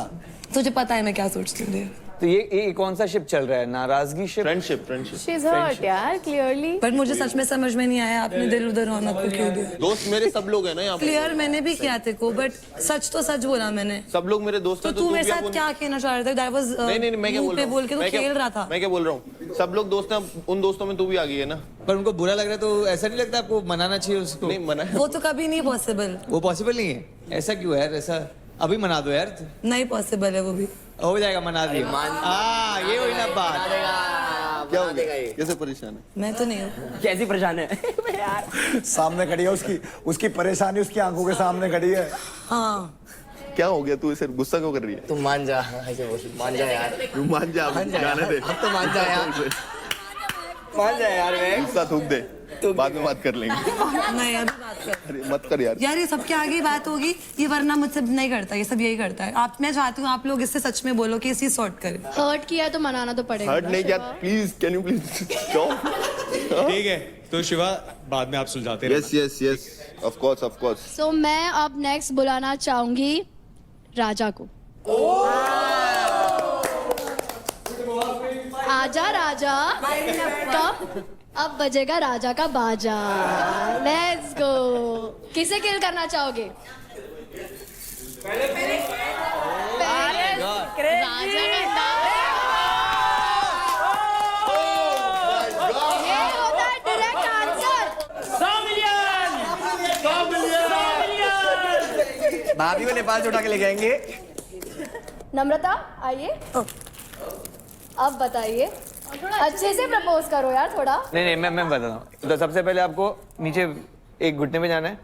तुझे पता है मैं क्या सोचती हूँ। तो ये कौन सा शिप चल रहा है? नाराजगी ship? Friendship. She is hurt यार, क्लियरली। पर मुझे सच में समझ में नहीं आया आपने दिल उधर रौनक को क्यों दिया। दोस्त मेरे सब लोग हैं ना यहाँ पे। क्लियर मैंने भी किया तेरे को, बट सच तो सच बोला मैंने। सब लोग मेरे दोस्त तो हैं, तू मेरे साथ क्या कहना चाह रहा था? दैट वाज नहीं, मैं क्या बोल रहा हूँ? बोल के तू खेल रहा था। मैं क्या बोल रहा हूँ? सब लोग दोस्त हैं, उन दोस्तों में तू भी आ गई है ना। पर उनको बुरा लग रहा है तो ऐसा नहीं लगता आपको मनाना चाहिए उसको? नहीं मना है। वो तो कभी नहीं पॉसिबल। वो पॉसिबल नहीं है, ऐसा क्यों है यार? ऐसा अभी मना दो यार। नहीं पॉसिबल है वो भी। हो जाएगा, मना दिए। ये हुई ना बात। क्या हो गया? कैसे परेशान है? मैं तो नहीं हूँ। कैसी परेशान है? सामने खड़ी है उसकी परेशानी उसकी आंखों के सामने खड़ी है। हाँ क्या हो गया? तू इसे गुस्सा क्यों कर रही है? तुम मान जा, ऐसे बोल, मान जा यार। तू मान जा, जाने दे। अब तो मान जा यार। मान जाए यार, गुस्सा थूक दे, बाद में बात कर लेंगे। नहीं अभी बात कर। अरे मत कर यार। यार ये सबके आगे ही बात होगी, ये वरना मुझसे नहीं करता, ये सब यही करता है। मैं चाहती हूँ आप लोग इससे सच में बोलो कि इसी सॉर्ट करे। हर्ट किया तो मनाना तो पड़ेगा। हर्ट नहीं किया, please can you please stop. ठीक है, तो शिवा बाद में आप सुलझाते रहे। Yes of course. सो मैं अब नेक्स्ट बुलाना चाहूंगी राजा को। आजा राजा, कब अब बजेगा राजा का बाजा। Let's go. किसे किल करना चाहोगे? राजा का नाम ये होता है डायरेक्ट आंसर। 100 मिलियन। भाभी को नेपाल से उठा के लेके आएंगे। नम्रता आइए, अब बताइए। अच्छे से प्रपोज करो यार थोड़ा। नहीं मैं बताता हूँ। तो सबसे पहले आपको नीचे एक घुटने पे जाना है।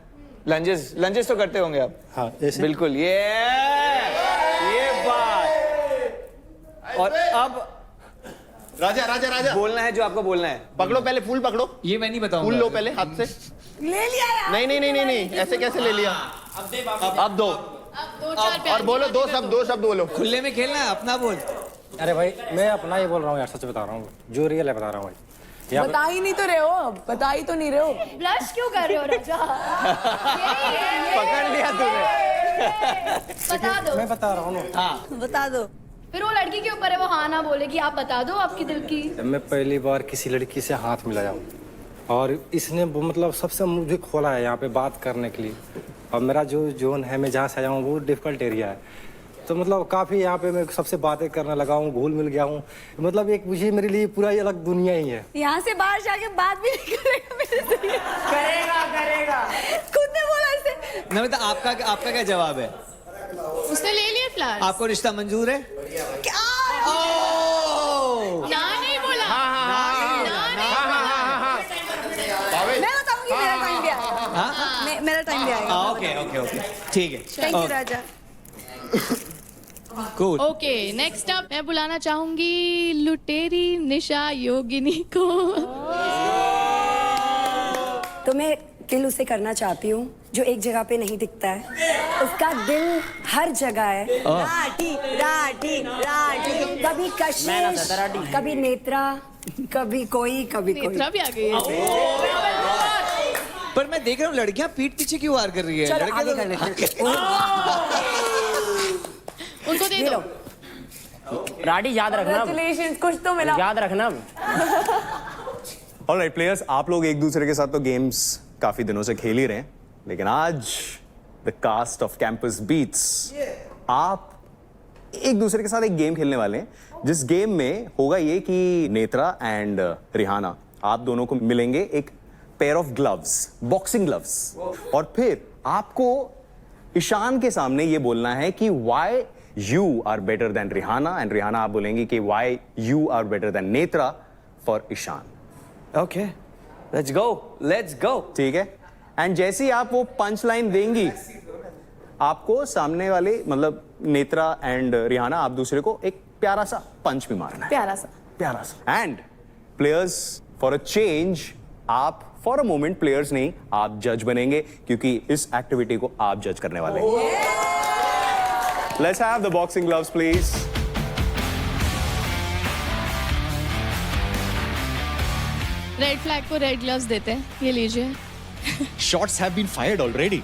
लंजेस तो करते होंगे आप? हाँ ऐसे। बिल्कुल, ये बात। और अब राजा बोलना है जो आपको बोलना है। पकड़ो, पहले फूल पकड़ो। ये मैं नहीं बताऊंगा। फूल लो पहले हाथ से। ले लिया यार। नहीं, ऐसे कैसे ले लिया? अब दो। और बोलो दो शब्द बोलो। खुले में खेलना है, अपना बोल। अरे भाई मैं अपना ही बोल रहा हूँ यार, सच बता रहा हूँ, जो रियल है बता रहा हूँ भाई। बता ही नहीं तो रहे हो, बता ही तो नहीं रहे हो। ब्लश क्यों कर रहे हो राजा? पकड़ लिया तुम्हें। बता दो। मैं बता रहा हूँ ना। हाँ बता दो। फिर वो लड़की के ऊपर है, वो हाँ ना बोले कि आप बता दो आपकी दिल की। मैं पहली बार किसी लड़की से हाथ मिलाया हूँ और इसने मतलब सबसे मुझे खोला है यहाँ पे बात करने के लिए। और मेरा जो जोन है, मैं जहाँ से आया हूँ वो डिफिकल्ट एरिया है, तो मतलब काफ़ी यहाँ पे मैं सबसे बातें करने लगा हूँ, घुल मिल गया हूँ। मतलब एक मुझे मेरे लिए पूरा ही अलग दुनिया ही है। यहाँ से बाहर जाके बात भी नहीं करेगा मेरे से। करेगा खुद ने बोला इसे। नमिता, आपका क्या जवाब है? उसने ले लिया फ्लावर्स। आपको रिश्ता मंजूर है? ना नहीं बोला। मैं बताऊंगी, मेरा टाइम भी आएगा। मेरा टाइम भी आएगा। ओके ठीक है। Thank you Raja. Cool. Okay, next up मैं बुलाना चाहूंगी लुटेरी निशा योगिनी को। तो मैं दिल उसे करना चाहती हूँ जो एक जगह पे नहीं दिखता है, उसका दिल हर जगह है। राठी राठी राठी, कभी कशिश, कभी नेत्रा, कभी कोई नेत्रा भी आ गई है। पर मैं देख रहा हूँ लड़कियां पीठ पीछे क्यों वार कर रही है? चलो आगे कर लेते हैं। उनको दे दो। राडी याद रखना, Congratulations, कुछ तो मिला। याद रखना। ऑलराइट प्लेयर्स, आप लोग एक दूसरे के साथ तो गेम्स काफी दिनों से खेल ही रहे हैं, लेकिन आज the cast of Campus Beats, आप एक दूसरे के साथ एक गेम खेलने वाले हैं, जिस गेम में होगा ये कि नेत्रा एंड रिहाना, आप दोनों को मिलेंगे एक pair of gloves, boxing gloves, और फिर आपको ईशान के सामने ये बोलना है कि why you are better than Rihana, and Rihana आप बोलेंगे कि why you are better than Netra for Ishaan. Okay, let's go. ठीक है, एंड जैसे ही आप वो पंच लाइन देंगी, आपको सामने वाले मतलब नेत्रा एंड रिहाना, आप दूसरे को एक प्यारा सा पंच भी मारना है, प्यारा सा। And players, for a change, आप फॉर अ मोमेंट प्लेयर्स नहीं, आप जज बनेंगे, क्योंकि इस एक्टिविटी को आप जज करने वाले हैं। Let's have the boxing gloves please. Red flag को रेड ग्लव्स देते हैं, ये लीजिए। Shots have been fired already.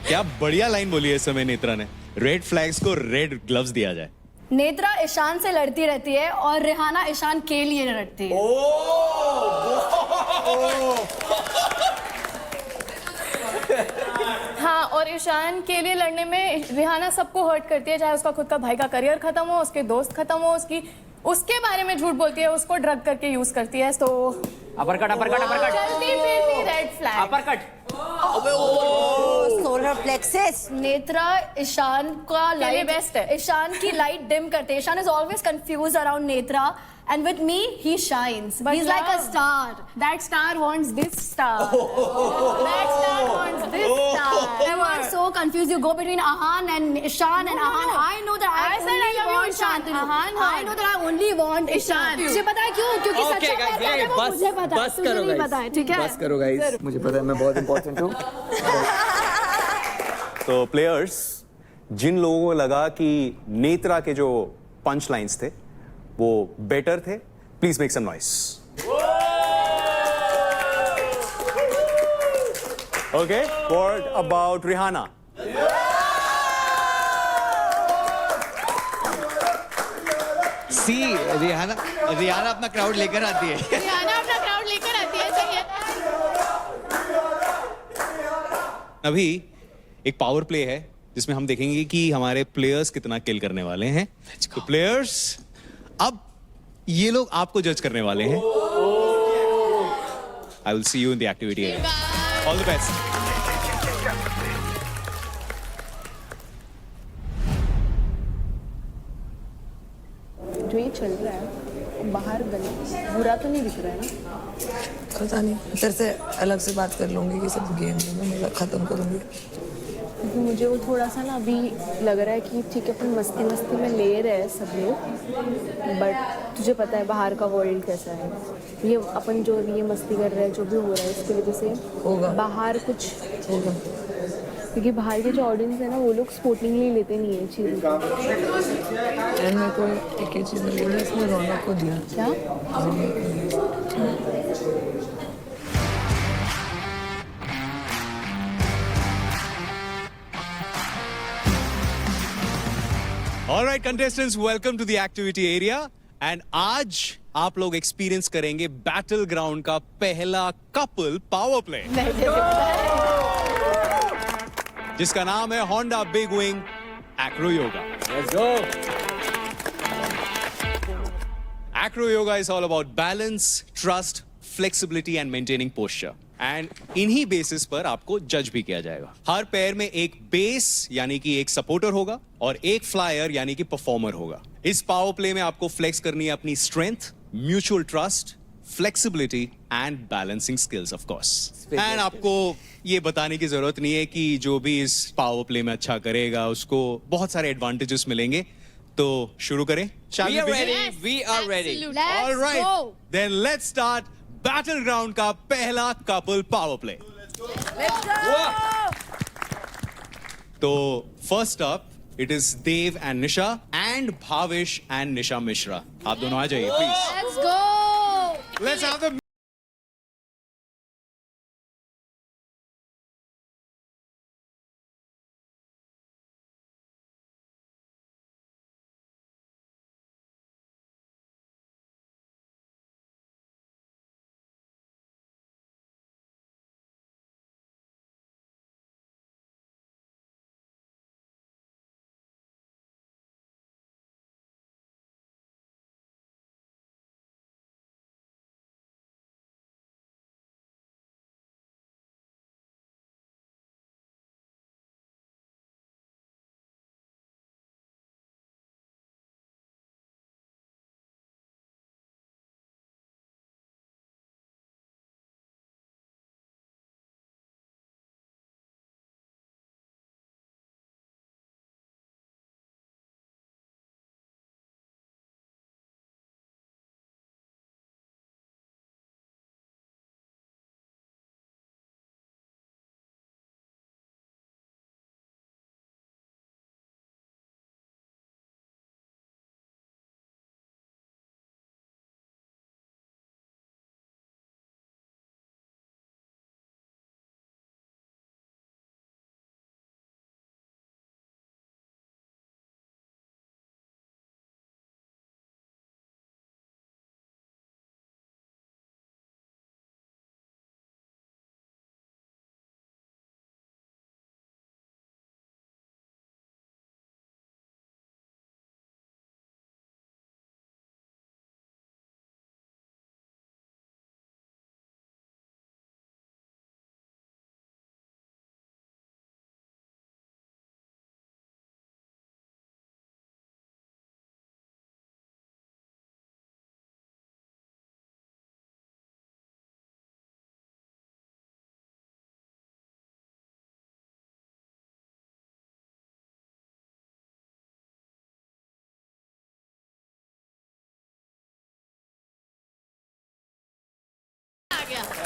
क्या बढ़िया लाइन बोली है इस समय नेत्रा ने, रेड फ्लैग्स को रेड ग्लव्स दिया जाए। नेत्रा ईशान से लड़ती रहती है और रिहाना ईशान के लिए लड़ती है। हाँ, और ईशान के लिए लड़ने में रिहाना सबको हर्ट करती है, चाहे उसका खुद का भाई का करियर खत्म हो, उसके दोस्त खत्म हो, उसके बारे में झूठ बोलती है, उसको ड्रग करके यूज करती है। तो अपरकट चलती फिरती red flag. Uppercut. Solar plexus. Netra Ishan का लाइट बेस्ट है, ईशान की लाइट डिम करते हैं। Ishaan is always confuse around Netra, and with me he shines, but he's like a star. That star wants this star. That star wants this star. You are so confused. You go between Ahan and Ishan and Ahan. I know that I only want Shantanu. Ahan, I know that I only want Ishan. मुझे पता है क्यों? क्योंकि सच्चा प्यार क्या है वो मुझे पता है, तुझे नहीं पता है, ठीक है? बस करो गाइस, मुझे पता है मैं बहुत इंपॉर्टेंट हूँ। तो प्लेयर्स, जिन लोगों को लगा कि नेत्रा के जो पंच लाइन्स थे वो बेटर थे, please make some noise. Okay, what about Rihana? See, Rihana अपना क्राउड लेकर आती है। रिहाना अपना क्राउड लेकर आती है, सही है। अभी एक पावर प्ले है जिसमें हम देखेंगे कि हमारे प्लेयर्स कितना किल करने वाले हैं। तो प्लेयर्स, अब ये लोग आपको जज करने वाले हैं। आई will see you in the activity area. All the best. जो ये चल रहा है बाहर गली, बुरा तो नहीं दिख रहा है ना? पता नहीं, तेरे से अलग से बात कर लूंगी कि सब गेम में खत्म करूंगी। क्योंकि मुझे वो थोड़ा सा ना अभी लग रहा है कि ठीक है अपन मस्ती मस्ती में ले रहे हैं सब लोग, बट तुझे पता है बाहर का वर्ल्ड कैसा है। ये अपन जो अभी ये मस्ती कर रहे हैं, जो भी हो रहा है, इसकी वजह से होगा बाहर कुछ होगा, क्योंकि बाहर के जो ऑडियंस है ना वो लोग स्पोर्टिंगली लेते नहीं है चीज़। मेरे को एक ही चीज़ लगी, इसने रौनक को दिया। क्या? All right, contestants, welcome to the activity area. And आज आप लोग एक्सपीरियंस करेंगे बैटल ग्राउंड का पहला कपल पावर प्ले, जिसका नाम है Honda big wing Acro yoga. Let's go. Acro yoga is all about balance, trust, flexibility and maintaining posture. And इन्हीं बेसिस पर आपको जज भी किया जाएगा। हर पैर में एक बेस यानी कि एक सपोर्टर होगा और एक फ्लायर यानी कि परफॉर्मर होगा। इस पावर प्ले में आपको फ्लेक्स करनी है अपनी strength, mutual trust, flexibility and balancing skills of course. And आपको ये बताने की जरूरत नहीं है कि जो भी इस पावर प्ले में अच्छा करेगा उसको बहुत सारे एडवांटेजेस मिलेंगे। तो शुरू करें? We are ready. We are ready. All right. Then let's start battle ground का पहला कपल पावर प्ले। तो first up it is Dev and Nisha and Bhavesh and Nisha Mishra. आप दोनों आ जाइए please. Let's go. Let's have the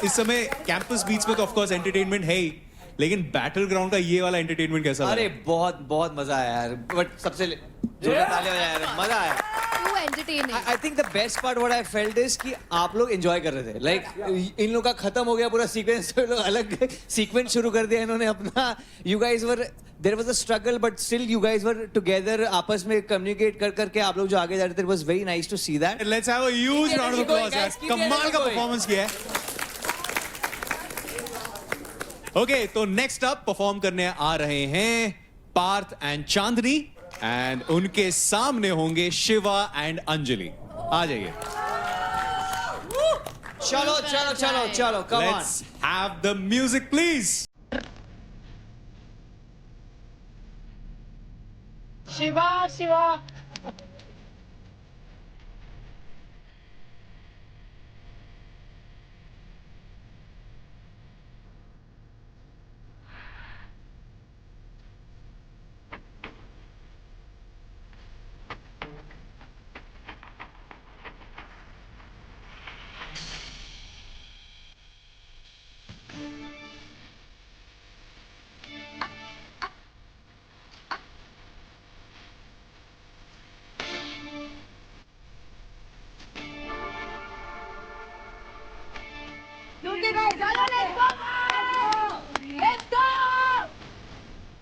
इस समय कैंपस बीच में तो ऑफ कोर्स एंटरटेनमेंट है ही, लेकिन बैटल ग्राउंड का ये वाला एंटरटेनमेंट कैसा अरे लगा? बहुत बहुत मजा आया यार, बट सबसे जोरदार तालियां बजाया यार, मजा आया। Too entertaining. I think the best part what I felt is कि आप लोग enjoy कर रहे थे, like इन लोगों का खत्म हो गया पूरा सीक्वेंस, तो लोग अलग सीक्वेंस शुरू कर दिया इन्होंने अपना। You guys were, there was a struggle but still you guys were together, आपस में communicate कर करके आप लोग जो आगे जा रहे थे, it was very nice to see that. Let's have a huge round of Keep going, applause यार, guys, keep the कमाल energy का going. परफॉर्मेंस किया है। ओके, तो नेक्स्ट अप परफॉर्म करने आ रहे हैं पार्थ एंड चांदनी, एंड उनके सामने होंगे शिवा एंड अंजलि। आ जाइए। चलो चलो चलो चलो, come on. Let's have the music please. Shiva Shiva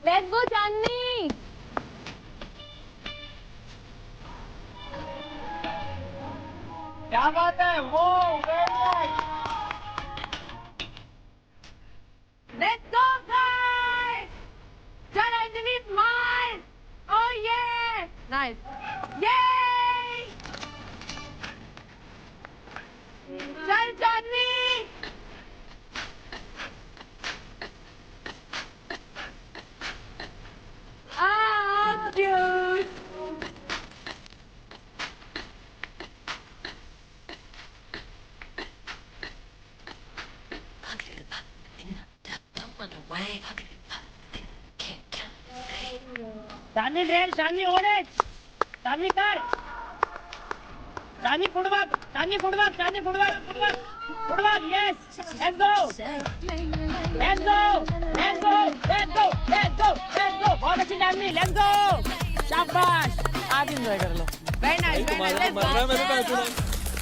Let's go, Chandni. क्या बात है वो Let's go, guys. Chal, Anjali, smile. Oh yeah. Nice. Yay. Chal, Chandni. Ah, cute. Chandni dress Chandni ओढ़े चांदनी कर Chandni football Chandni football Chandni football football football yes let's go let's go let's go let's go let's go let's go बहुत अच्छी चांदनी let's go शाबाश आप enjoy कर लो Very nice. Very nice.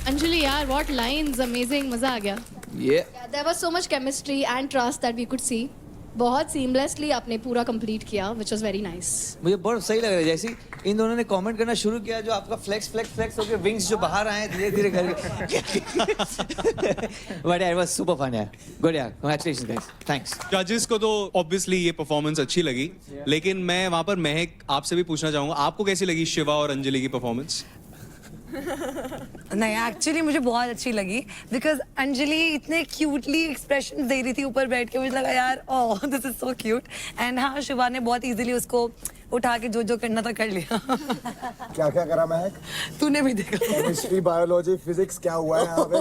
Anjali यार, what lines, amazing, मजा आ गया। Yeah. There was so much chemistry and trust that we could see. बहुत seamlessly आपने पूरा complete किया, which was very nice. मुझे बहुत सही लग रहा है, जैसे इन दोनों ने कमेंट करना शुरू किया, जो आपका फ्लेक्स फ्लेक्स फ्लेक्स होकर विंग्स जो बाहर आए धीरे धीरे करके। बट यार, वाज सुपर फन यार, गुड यार, कांग्रेचुलेशंस गाइस, थैंक्स। जजेस को तो ऑब्वियसली ये परफॉर्मेंस अच्छी लगी, लेकिन मैं वहां पर महक आपसे भी पूछना चाहूंगा, आपको कैसी लगी शिवा और अंजलि की परफॉर्मेंस? नहीं, एक्चुअली मुझे बहुत अच्छी लगी बिकॉज अंजलि इतने क्यूटली एक्सप्रेशन दे रही थी ऊपर बैठ के, मुझे लगा यार oh this is so cute. And हाँ, शिवा ने बहुत इजीली उसको उठा के जो जो करना था कर लिया। क्या क्या करा महक? तूने भी देखा। केमिस्ट्री, बायोलॉजी, फिजिक्स, क्या हुआ है यहाँ पे?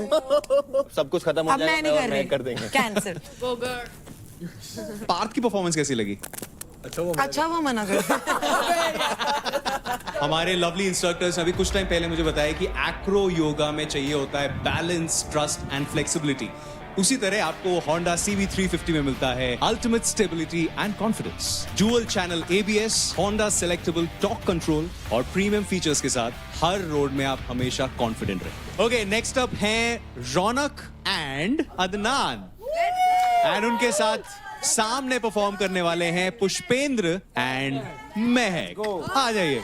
सब कुछ खत्म हो अब मैं नहीं जाएगा कर और रही, मैं कर देंगे। कैंसिल। पार्थ की परफॉर्मेंस कैसी लगी? अच्छा वो मना कर। हमारे लवली इंस्ट्रक्टर्स ने अभी कुछ टाइम पहले मुझे बताया कि एक्रो योगा में चाहिए होता है बैलेंस, ट्रस्ट एंड फ्लेक्सिबिलिटी। उसी तरह आपको Honda CB350 में मिलता है ultimate stability and confidence, dual channel ABS, Honda selectable torque control और प्रीमियम फीचर्स के साथ हर रोड में आप हमेशा कॉन्फिडेंट रहे। ओके, नेक्स्ट अप हैं रौनक एंड अदनान, एंड उनके साथ सामने परफॉर्म करने वाले हैं पुष्पेंद्र एंड महक। आ जाइए।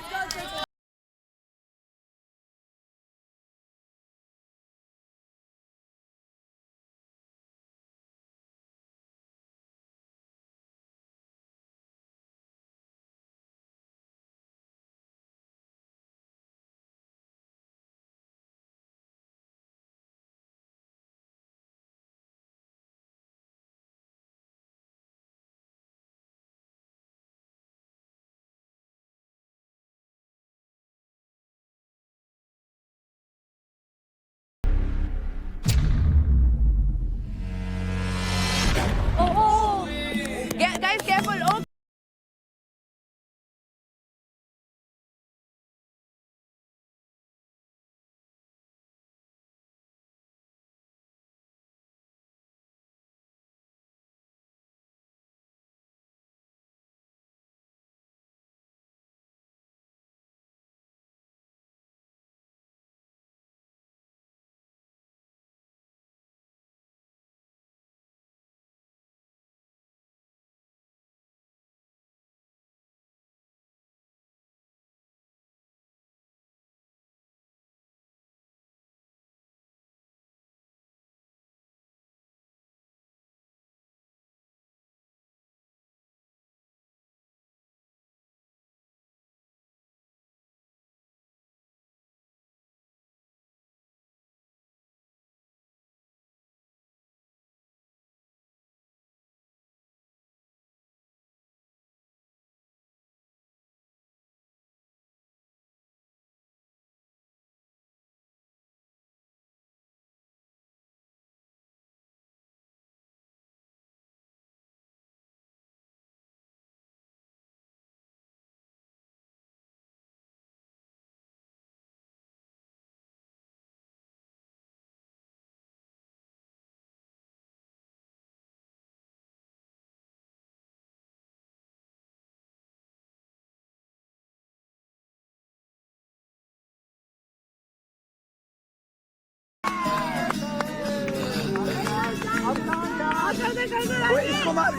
मार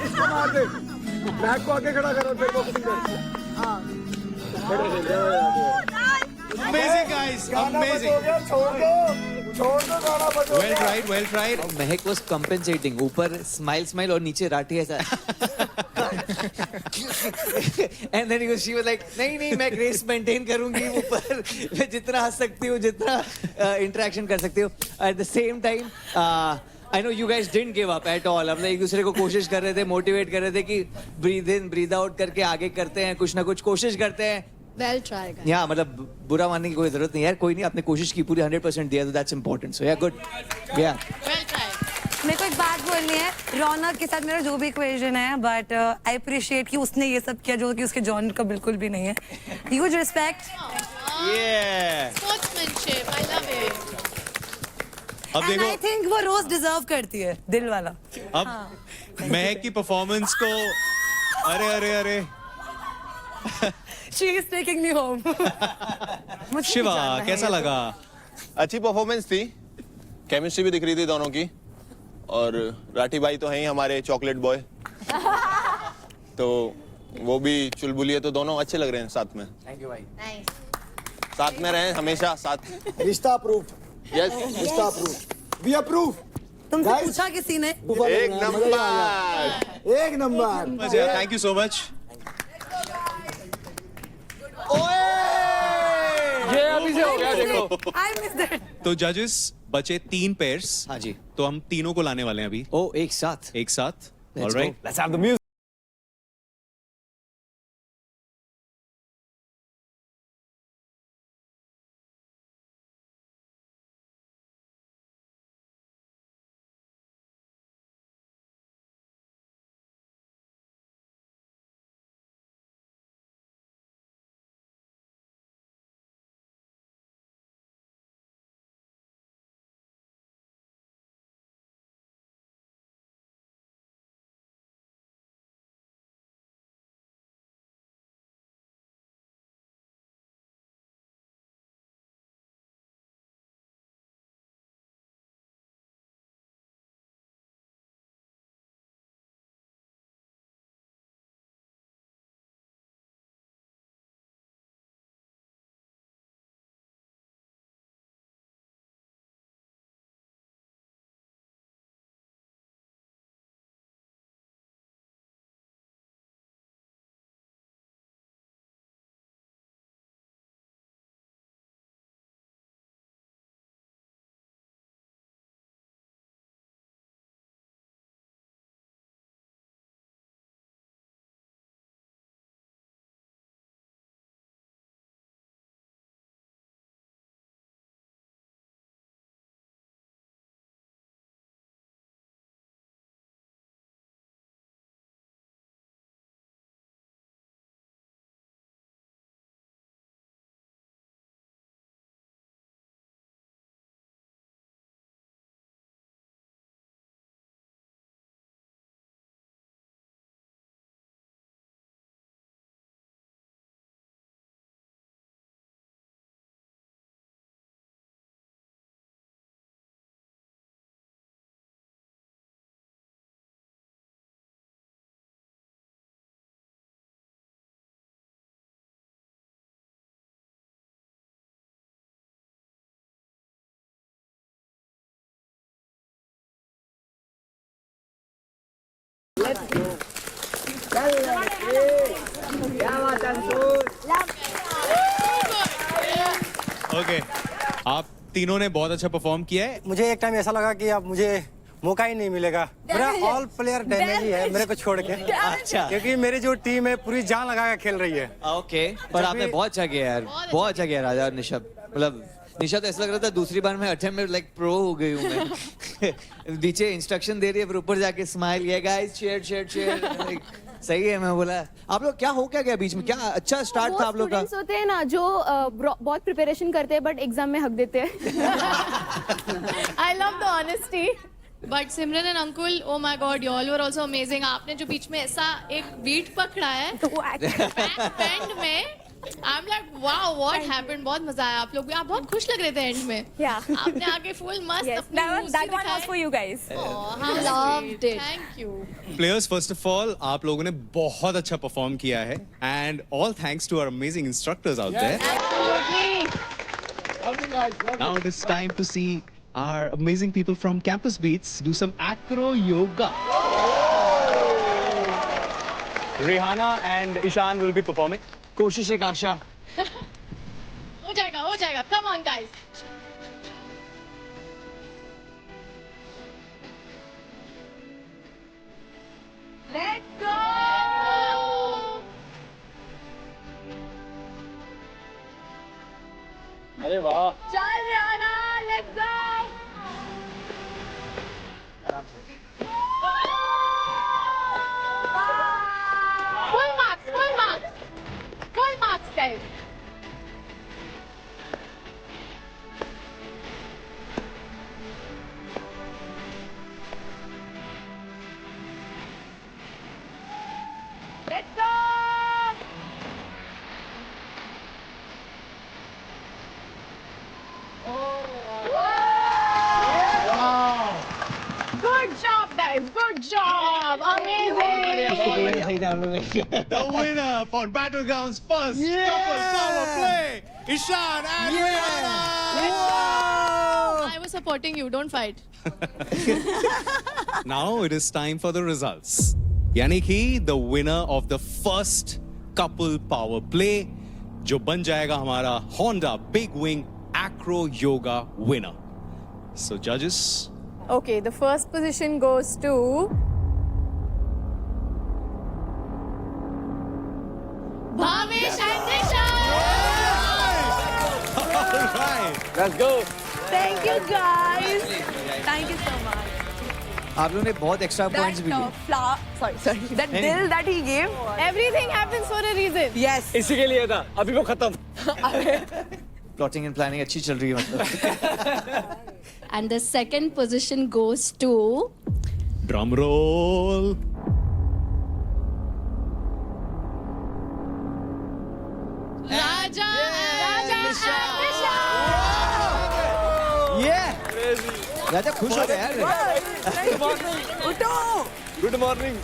दे। बैक को आगे खड़ा करो फिर बॉक्सिंग कर। हाँ। Amazing guys, amazing. छोड़ दो गाना बजो। Well tried. Mahak was compensating. ऊपर smile और नीचे राठी ऐसा. And then she was like, नहीं मैं grace maintain करूँगी ऊपर मैं जितना हंस सकती हूँ जितना interaction कर सकती हूँ. At the same time, I know you guys didn't give up at all. हम एक दूसरे को कोशिश कर रहे थे, motivate कर रहे थे कि breathe in, breathe out करके आगे करते हैं, कुछ ना कुछ कोशिश करते हैं. Well try guys. Yeah, मतलब बुरा मानने की कोई जरूरत नहीं है यार, कोई नहीं, आपने कोशिश की पूरी 100% दिया, तो that's important. So yeah, good. Yeah. Well try. मेरे को एक बात बोलनी है, रौनक के साथ मेरा जो भी इक्वेशन है, बट आई अप्रिशिएट कि उसने ये सब किया जो कि उसके जॉनर का बिल्कुल भी नहीं है. Huge respect. Yeah. Sportsmanship, I love it. अब एंड देखो आई थिंक वो रोज डिजर्व करती है, दिल वाला. अब महक की परफॉर्मेंस को अरे she is taking me home. Shiva कैसा लगा? अच्छी परफॉर्मेंस थी, केमिस्ट्री भी दिख रही थी दोनों की, और राठी भाई तो हैं ही हमारे चॉकलेट बॉय, तो वो भी चुलबुली है, तो दोनों अच्छे लग रहे हैं साथ में. Thank you भाई. साथ में रहें हमेशा साथ. रिश्ता अप्रूव्ड। यस, रिश्ता अप्रूव्ड। We approve. तुमसे पूछा किसी ने? एक नंबर. एक number. Thank you so much. ये अभी से हो गया देखो. I miss that. तो जजेस बचे 3 पेयर्स. हाँ जी. तो हम तीनों को लाने वाले हैं अभी ओ एक साथ. Alright, let's have the music. Okay, आप तीनों ने बहुत अच्छा परफॉर्म किया है. मुझे एक टाइम ऐसा लगा कि अब मुझे मौका ही नहीं मिलेगा. मेरा ऑल प्लेयर डैमेज ही है मेरे को छोड़ के. अच्छा. क्योंकि मेरी जो टीम है पूरी जान लगा के खेल रही है. ओके, पर आपने बहुत अच्छा किया यार, बहुत अच्छा किया राजा और निशब. मतलब निशा तो ऐसा लग रहा था दूसरी बार में अटेम्प्ट में लाइक प्रो हो गई हूँ मैं. नीचे इंस्ट्रक्शन दे रही है, फिर ऊपर जाके स्माइल, ये गाइस चीयर. सही है. मैं बोला आप लोग क्या हो क्या गया बीच में, क्या अच्छा स्टार्ट था आप लोग का. होते हैं ना जो बहुत प्रिपरेशन करते हैं बट एग्जाम में हक देते हैं. I love the honesty. But Simran and Ankul, oh my God, you all were also amazing. आपने जो बीच में ऐसा एक बीट पकड़ा है, बैक बैंड में I'm like, wow, what happened? बहुत मजा आया आप लोग भी. आप बहुत खुश लग रहे थे एंड में. Yeah. आपने आके फुल मस्त Yes, अपनी moves that one दिखाए. was for you guys. Oh, loved it. Thank you. Players, first of all, आप लोगों ने बहुत अच्छा परफॉर्म किया है, and all thanks to our amazing instructors out there. Now it is time to see our amazing people from Campus Beats do some acro yoga. Rihanna and Ishan will be performing. कोशिश है काशा. हो जाएगा. Come on, guys. Let's go. अरे वाह. चल Rihanna, let's go. Full marks, guys. Let's go. Good job, guys. Good job. Amazing. The winner for Battlegrounds first couple power play, Ishan and Rihanna. I was supporting you. Don't fight. Now it is time for the results. यानी कि the winner of the first couple power play, जो बन जाएगा हमारा Honda Big Wing Acro Yoga winner. So judges. Okay, the first position goes to Bhavesh and Nisha. All right. Let's go. Thank you guys. Thank you so much. आप लोगों ने बहुत extra points भी लिए. Sorry. That dill that he gave. Everything happens for a reason. Yes. इसी के लिए था. अभी वो खत्म. प्लॉटिंग एंड प्लानिंग अच्छी चल रही है मतलब. And the second position goes to Drum roll. Raja. राजा खुश हो गया यार. Good morning.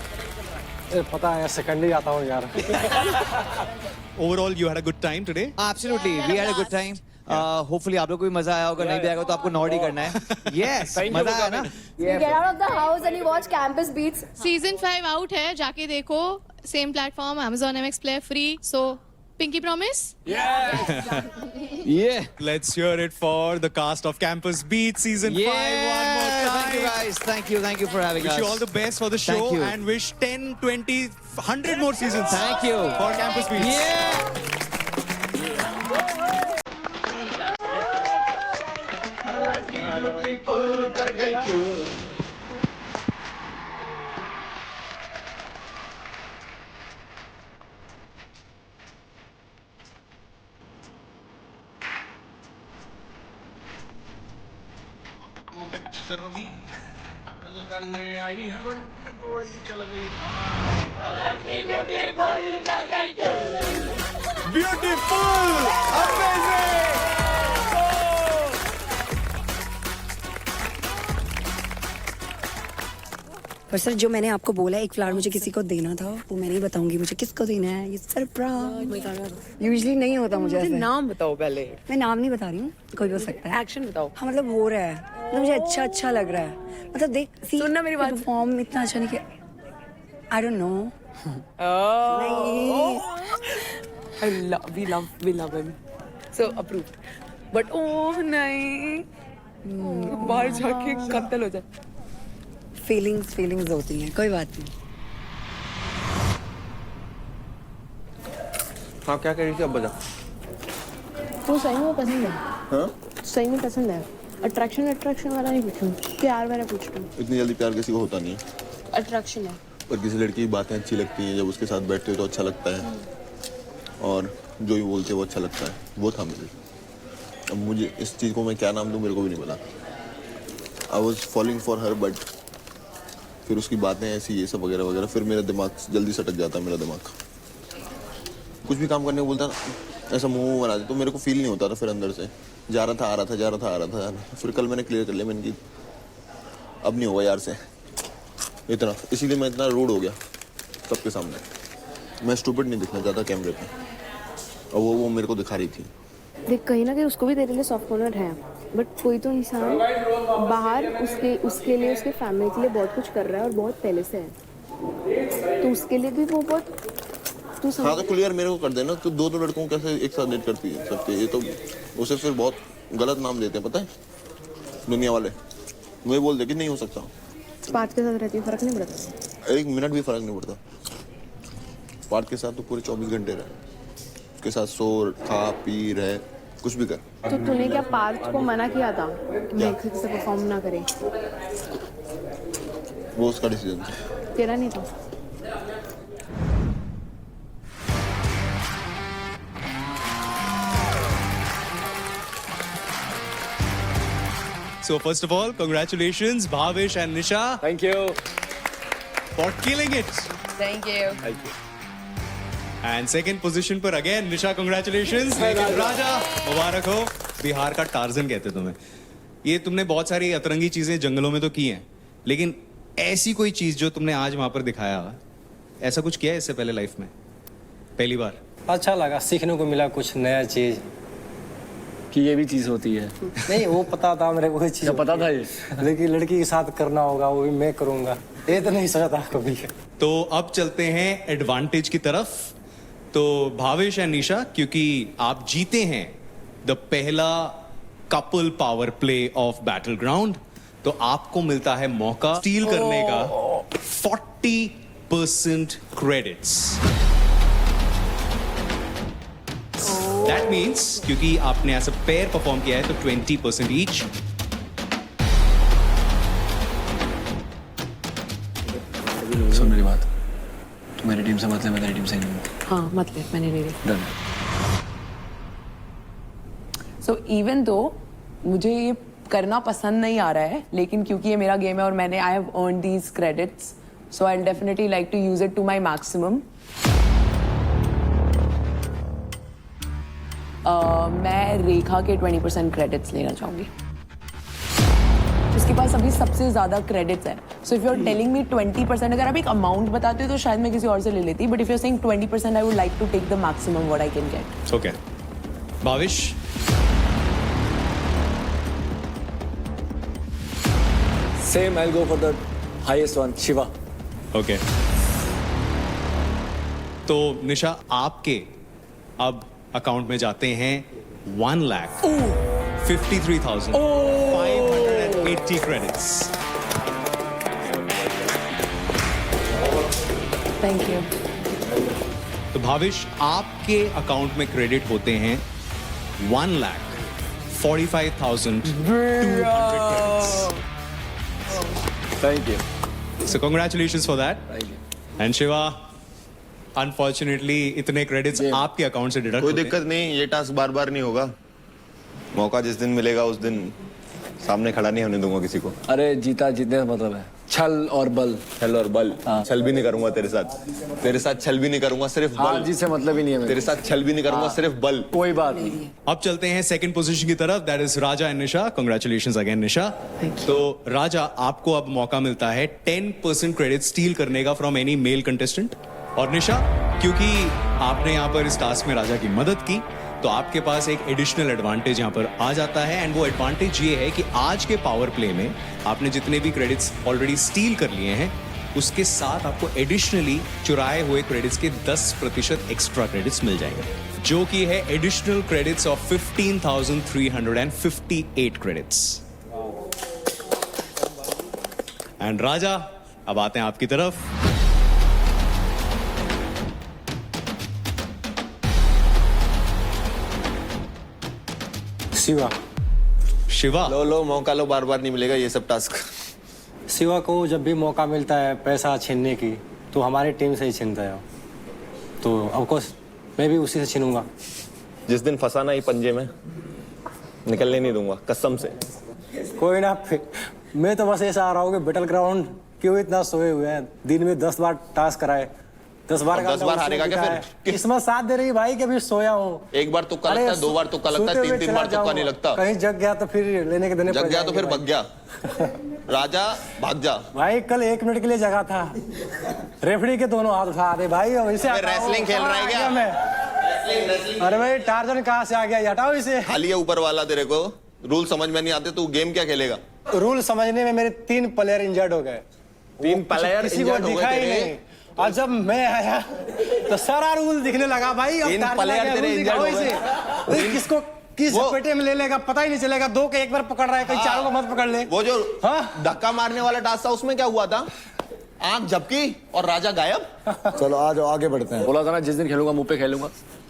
पता है सेकंड ही आता हूँ यार. Overall, you had a good time today. Absolutely, we had a good time. Hopefully आप लोग को भी मजा आया होगा. नहीं भी आएगा तो आपको नॉट ही करना है. Yes, मजा आया ना. you get out of the house and you watch Campus Beats. Season 5 out है. जाके देखो. Same platform, Amazon MX Player free. So, Pinky promise? Yeah. Let's hear it for the cast of Campus Beats season 5 one more time. Thank you guys. Thank you for having Wish us. you all the best for the show Thank you. and wish 10, 20, 100 more seasons. Thank you for Campus Beats. Beautiful! Amazing! पर sir जो मैंने आपको बोला एक flower मुझे किसी को देना था वो मैं नहीं बताऊंगी मुझे किसको देना है ये सरप्राइज यूजुअली नहीं होता मुझे ऐसे. नाम बताओ पहले. मैं नाम नहीं बता रही हूँ कोई हो सकता है. एक्शन बताओ. हाँ मतलब हो रहा है मतलब मुझे अच्छा लग रहा है मतलब देख सुनना मेरी बात. फॉर्म इतना अच्छा नहीं किया. I don't know. We love him. So approved. But oh नहीं. बाहर जाके कत्ल हो जाए. फीलिंग्स होती हैं कोई बात नहीं. हाँ क्या कह रही थी अब बता. तो सही में वो पसंद है. हाँ? सही में पसंद है. अट्रैक्शन वाला नहीं पूछूं. प्यार वाला पूछूं. इतनी जल्दी प्यार किसी को होता नहीं है. अट्रैक्शन है. पर किसी लड़की की बातें अच्छी लगती हैं जब उसके साथ बैठते हो तो अच्छा लगता है और जो भी बोलते हैं वो अच्छा लगता है. वो था मुझे. अब मुझे इस चीज़ को मैं क्या नाम दूँ मेरे को भी नहीं पता. I was following for her but फिर उसकी बातें ऐसी ये सब वगैरह वगैरह फिर मेरा दिमाग जल्दी सटक जाता है. मेरा दिमाग कुछ भी काम करने को बोलता ना ऐसा मुंह बना दे तो मेरे को फील नहीं होता था फिर अंदर से जा रहा था आ रहा था जा रहा था आ रहा था। फिर कल मैंने क्लियर कर लिया, मैंने की अब नहीं होगा यार से इतना, इसीलिए मैं इतना रूड हो गया सबके सामने। मैं स्टूपिड नहीं दिखना चाहता कैमरे पे, और वो मेरे को दिखा रही थी। देख कहीं ना कहीं उसको भी तेरे लिए सॉफ्ट कॉर्नर है, बट कोई तो इंसान बाहर उसके लिए उसके फैमिली के लिए बहुत कुछ कर रहा है और बहुत पहले से है, तो उसके लिए भी वो बहुत हाँ तो क्लियर मेरे को कर देना। तो दो लड़कों को कैसे एक साथ डेट करती है सबके, ये तो उसे फिर बहुत गलत नाम देते हैं पता है दुनिया वाले। मुझे बोल दे कि नहीं हो सकता। पार्थ के साथ रहती है, फर्क नहीं पड़ता? 1 मिनट भी फर्क नहीं पड़ता। पार्थ के साथ तो पूरे 24 घंटे रहे, उसके साथ सो खा पी रहे कुछ भी कर। तो तूने क्या पार्थ को मना किया था कि मैं किसी से परफॉर्म ना करे? वो उसका डिसीजन था, तेरा नहीं था। So first of all, congratulations, Bhavish and Nisha. Thank you. For killing it. Thank you. Thank you. And second position पर again, Nisha, congratulations. लेकिन राजा, मुबारक हो। बिहार का टार्जन कहते तुम्हें। ये तुमने बहुत सारी अतरंगी चीजें जंगलों में तो की हैं, लेकिन ऐसी कोई चीज जो तुमने आज वहां पर दिखाया, ऐसा कुछ किया है इससे पहले लाइफ में? पहली बार? अच्छा लगा, सीखने को मिला कुछ नया चीज कि ये भी चीज होती है। नहीं वो पता था मेरे को चीज पता था ये, लेकिन लड़की के साथ करना होगा वो भी मैं करूंगा, ये तो नहीं सोचा था कभी। तो अब चलते हैं एडवांटेज की तरफ। तो भावेश एंड निशा, क्योंकि आप जीते हैं द पहला couple power play of battle ground, तो आपको मिलता है मौका स्टील करने का 40% क्रेडिट्स। दैट मीन्स क्योंकि आपने एज अ पेयर परफॉर्म किया है तो 20% ईच। सुन मेरी बात, तू मेरी टीम से मत ले, मैं तेरी टीम से नहीं हूँ। हाँ मत ले, मैंने नहीं ली। डन। सो इवन दो मुझे ये करना पसंद नहीं आ रहा है, लेकिन क्योंकि ये मेरा गेम है और मैंने I have earn these credits, so I definitely like to use it to my maximum. मैं रेखा के 20% क्रेडिट्स लेना चाहूंगी। उसके पास अभी सबसे ज्यादा क्रेडिट्स हैं, so if you are telling me 20%, अगर आप एक अमाउंट बताते हो तो शायद मैं किसी और से ले लेती, but if you are saying 20%, I would like to take the maximum what I can get. Okay Bhavish, Same, I'll go for the highest one, Shiva. Okay तो निशा, आपके अब अकाउंट में जाते हैं 1,53,580 क्रेडिट्स। Thank you. तो भाविश, आपके अकाउंट में credit होते हैं 1,45,200 credits. Thank you. So congratulations for that. And Shiva, unfortunately इतने क्रेडिट्स आपके अकाउंट से डिडक्ट कोई दिक्कत नहीं, ये टास्क बार बार नहीं होगा। मौका जिस दिन मिलेगा उस दिन सामने खड़ा नहीं होने दूंगा किसी को। अरे जीता जीतने का मतलब है छल और बल। छल और बल? हाँ। छल भी नहीं करूंगा तेरे साथ, तेरे साथ छल भी नहीं करूंगा, सिर्फ बल। हार जीत से मतलब ही नहीं है तेरे साथ छल भी नहीं करूंगा, सिर्फ बल। कोई बात नहीं। अब चलते हैं सेकंड पोजीशन की तरफ, that is Raja and Nisha. Congratulations again Nisha. तो राजा, आपको अब मौका मिलता है 10% क्रेडिट स्टील करने का फ्रॉम एनी मेल कंटेस्टेंट। और निशा, क्योंकि आपने यहाँ पर इस टास्क में राजा की मदद की, तो आपके पास एक एडिशनल एडवांटेज यहाँ पर आ जाता है, एंड वो एडवांटेज ये है कि आज के पावर प्ले में आपने जितने भी क्रेडिट्स ऑलरेडी स्टील कर लिए हैं, उसके साथ आपको एडिशनली चुराए हुए क्रेडिट्स के 10% एक्स्ट्रा क्रेडिट्स मिल जाएंगे, जो कि है additional credits of 15,358 credits. And Raja, अब आते हैं आपकी तरफ। शिवा। शिवा, लो मौका लो, बार बार नहीं मिलेगा ये सब टास्क। शिवा को जब भी मौका मिलता है पैसा छीनने की, तो हमारी टीम से ही छीनता है, तो ऑफकोर्स मैं भी उसी से छीनूंगा। जिस दिन फंसाना ही पंजे में, निकलने नहीं दूंगा कसम से। कोई ना, मैं तो बस ऐसा आ रहा हूँ कि बैटल ग्राउंड क्यों इतना सोए हुए हैं, दिन में 10 बार टास्क कराए 10 बार 10 बार हारेगा क्या फिर? किस्मत साथ दे रही भाई कि अभी सोया हूँ। एक बार तुक्का लगता है, 2 बार तुक्का लगता है, 3 बार तुक्का नहीं लगता। कहीं जग गया तो फिर लेने के देने जग गया तो फिर भग गया। राजा भाग जा भाई। कल 1 मिनट के लिए जगा था, रेफरी के दोनों हाथ उठा दे भाई। अब इसे रेसलिंग खेल रहा है क्या? अरे भाई टार्जन कहाँ से आ गया, हटाओ इसे। खाली है ऊपर वाला, तेरे को रूल समझ में नहीं आते, तू गेम क्या खेलेगा? रूल समझने में मेरे 3 प्लेयर इंजर्ड हो गए। 3 प्लेयर इंजर्ड हो गए तेरे। और जब मैं आया तो सारा रूल दिखने लगा भाई। अब 3 प्लेयर तेरे इंजर्ड हो गए। किसको किस पेटे में ले लेगा पता ही नहीं चलेगा। 2 के एक बार पकड़ रहा है, कहीं 4 को मत पकड़ ले। वो जो धक्का मारने वाला टास्क था उसमें क्या हुआ था? आंख झपकी और राजा गायब। चलो आ जाओ आगे बढ़ते हैं। बोला था ना जिस दिन खेलूंगा मुंह पे खेलूंगा।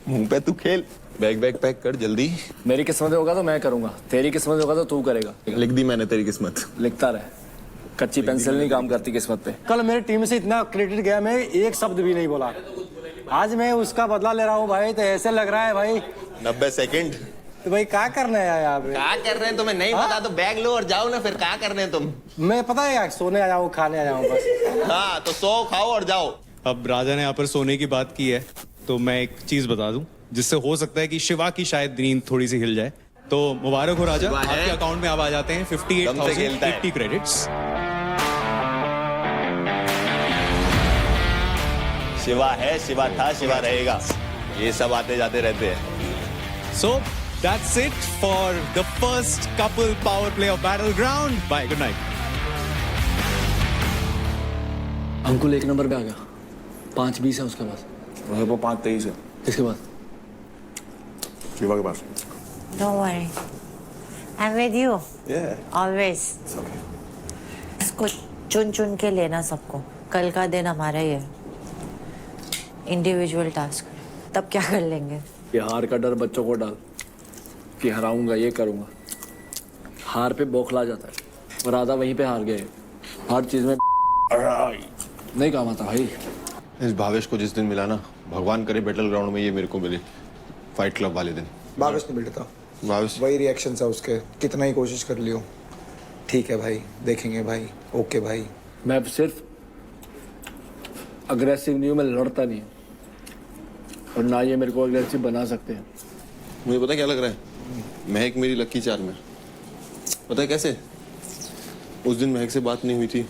मुंह पे तू खेल। बैग पैक कर जल्दी। मेरी किस्मत होगा तो मैं करूंगा, तेरी किस्मत होगा तो तू करेगा। लिख दी मैंने तेरी किस्मत। लिखता रहे, कच्ची पेंसिल नहीं काम करती किस्मत पे। कल मेरी टीम से इतना क्रेडिट गया, मैं एक शब्द भी नहीं बोला। आज मैं उसका बदला ले रहा हूँ भाई। तो ऐसे लग रहा है भाई 90 सेकंड। तो भाई क्या करने आया यहाँ पे? क्या कर रहे हैं तुम्हें नहीं पता तो बैग लो और जाओ ना। फिर क्या कर रहे हैं तुम? मैं पता है यार, सोने आ जाऊँ, खाने आ जाऊँ बस। हाँ तो सो खाओ और जाओ। अब राजा ने यहाँ पर सोने की बात की है तो मैं एक चीज बता दूं जिससे हो सकता है कि शिवा की शायद नींद थोड़ी सी हिल जाए। तो मुबारक हो राजा, आपके अकाउंट में अब आ जाते हैं 58,080 क्रेडिट्स। शिवा है, शिवा था, शिवा रहेगा। ये सब आते जाते रहते हैं। So that's it for the first couple power play of Battleground. Bye, good night. Uncle 1 number पे आ गया, 5-20 है उसके पास। वो 5-23 है। किसके पास? शिवा के पास। Don't worry, I'm with you. Yeah. Always. It's okay. इसको चुन चुन के लेना सबको। कल का दिन हमारा ही है। इंडिविजुअल टास्क, तब क्या कर लेंगे? ये हार का डर बच्चों को डाल कि हराऊंगा, ये करूंगा। हार पे बौखला जाता है। और राधा वहीं पे हार गए। हर चीज में नहीं काम आता भाई। इस भावेश को जिस दिन मिला ना, भगवान करे बैटल ग्राउंड में ये मेरे को मिले, फाइट क्लब वाले दिन। भावेश नहीं मिलता, भावेश वही रिएक्शन है उसके। कितना ही कोशिश कर लियो। ठीक है भाई, देखेंगे भाई। ओके भाई। मैं सिर्फ अग्रेसिव नहीं हूँ, मैं लड़ता नहीं हूँ। और ना ये मेरे को अग्रेसिव बना सकते हैं। मुझे पता क्या लग रहा है, महक मेरी लक्की चार में। पता है कैसे? उस दिन महक से बात नहीं हुई थी,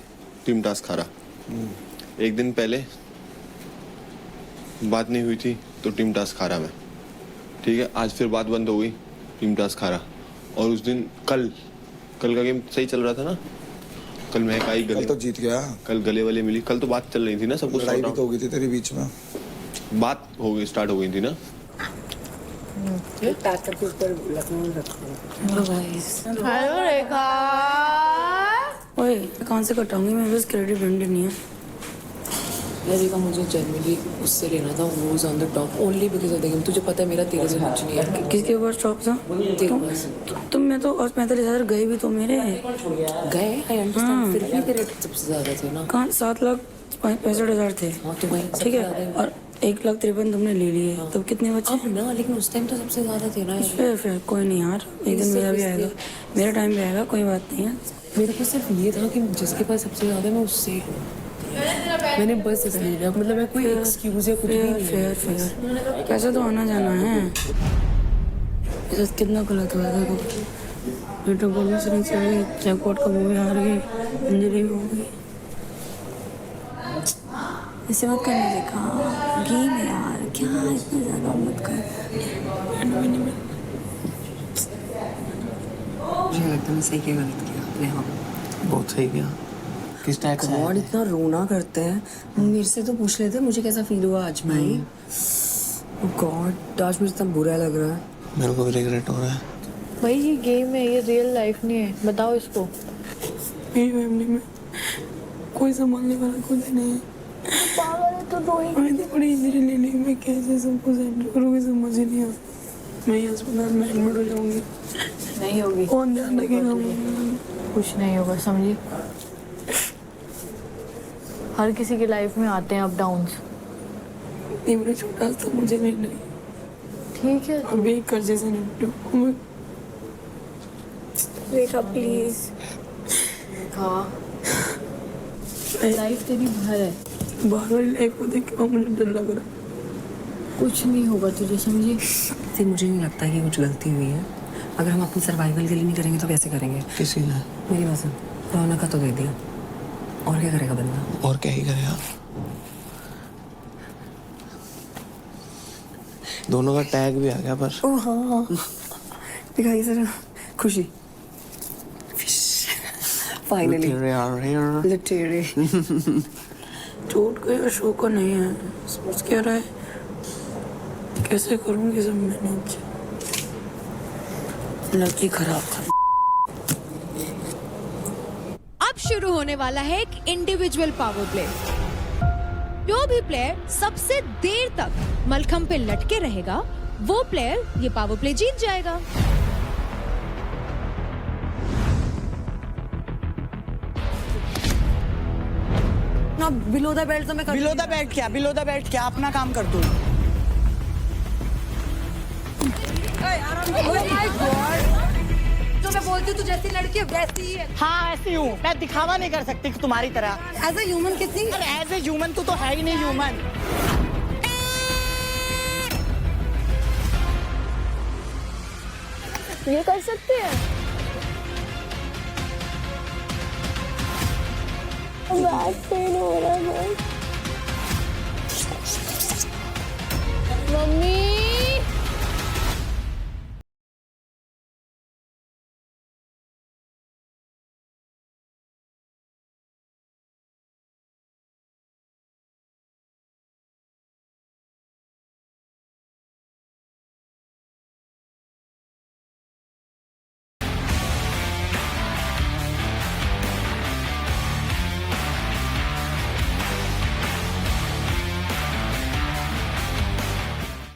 टीम टास्क हारा। एक दिन पहले बात नहीं हुई थी तो टीम टास्क हारा मैं। ठीक है, आज फिर बात बंद हो गई, टीम टास्क हारा। और उस दिन कल का गेम सही चल रहा था ना। कल महक आई, कल तो जीत गया। कल गले वाले मिली। कल तो बात चल रही थी ना, सब कुछ लड़ाई भी तो हो गई थी तेरे बीच में। बात हो गई, स्टार्ट हो गई थी ना। हेलो रेखा। ओए कहाँ से कटाऊंगी मैं? बस क्रेडिट ब्रांडेड नहीं है। रेखा मुझे जनरली उससे लेना था, वो is on the top only because of the game. तुझे पता है मेरा तेरे से कुछ नहीं है। किसके पास टॉप था? तुम मैं तो और 45,000 गए भी तो मेरे गए, आई अंडरस्टैंड, फिर भी तेरे सबसे ज्यादा थे ना। कहाँ? 7,65,000 थे। हाँ तो वही ठीक है, और 1,53,000 तुमने ले लिए। तब कितने बचे? अब ना, लेकिन उस टाइम तो सबसे ज्यादा थे ना। फिर कोई नहीं यार, एक दिन मेरा भी आएगा, मेरा टाइम भी आएगा, कोई बात नहीं है। मेरे को सिर्फ ये था कि जिसके पास सबसे ज्यादा मैं उससे मैंने बस इसलिए लिया। मतलब मैं कोई एक्सक्यूज या कुछ भी नहीं है। फेयर पैसा तो आना जाना है। ये कितना गलत हुआ था। बेटा बोलने से नहीं चाहिए। जैकपॉट का वो भी हार गई, इंजरी भी हो गई। ऐसे मत करने देखा, गेम है यार, क्या इतना ज़्यादा मत कर। मुझे लगता है मैं सही क्या गलत किया अपने। हाँ बहुत सही किया। किस टाइप से? गॉड इतना रोना करते हैं। मेरे से तो पूछ लेते मुझे कैसा फील हुआ आज भाई। गॉड आज मुझे इतना बुरा लग रहा है। मेरे को भी रिग्रेट हो रहा है भाई। ये गेम है, ये रियल लाइफ नहीं है। बताओ इसको। मेरी फैमिली में कोई संभालने वाला खुद ही नहीं है। पागल है तो रोएगी। मैं बड़ी इंजरी ले ली, मैं कैसे सबको हैंडल करूँगी समझ ही नहीं आता। मैं अस्पताल में एडमिट हो जाऊँगी। नहीं होगी। कौन ध्यान रखेगा? कुछ नहीं होगा, समझी। हर किसी की लाइफ में आते हैं अप डाउन्स। ये मेरा छोटा सा मुझे नहीं लगी। ठीक है, अभी कर्जे से निपटो। रेखा प्लीज। रेखा, लाइफ तेरी भर है। बाहर वाली लाइफ को देख के मुझे डर लग रहा है। कुछ नहीं होगा तुझे, समझी? तो मुझे नहीं लगता कि कुछ गलती हुई है। अगर हम अपनी सर्वाइवल के लिए नहीं करेंगे तो कैसे करेंगे? किसी ने मेरी बात सुन, रौनक का तो दे दिया, और क्या करेगा बंदा? और क्या ही करेगा? दोनों का टैग भी आ गया पर ओह हाँ, दिखाई जरा खुशी। फाइनली लिटरेरी चोट का या शो का नहीं है, सोच क्या रहा है कैसे करूंगी सब मैनेज। लड़की खराब था। अब शुरू होने वाला है एक इंडिविजुअल पावर प्ले। जो भी प्लेयर सबसे देर तक मलखंब पे लटके रहेगा वो प्लेयर ये पावर प्ले जीत जाएगा। ना बिलो द बेल्ट तो मैं बिलो द बेल्ट क्या, बिलो द बेल्ट क्या, अपना काम कर दो। तो मैं बोलती हूँ तू जैसी लड़की है वैसी ही है। हाँ ऐसी हूँ मैं, दिखावा नहीं कर सकती तुम्हारी तरह। एज ए ह्यूमन कितनी? एज ए ह्यूमन तू तो है ही नहीं ह्यूमन। ये कर सकते हैं। बैक पेन हो रहा है। मम्मी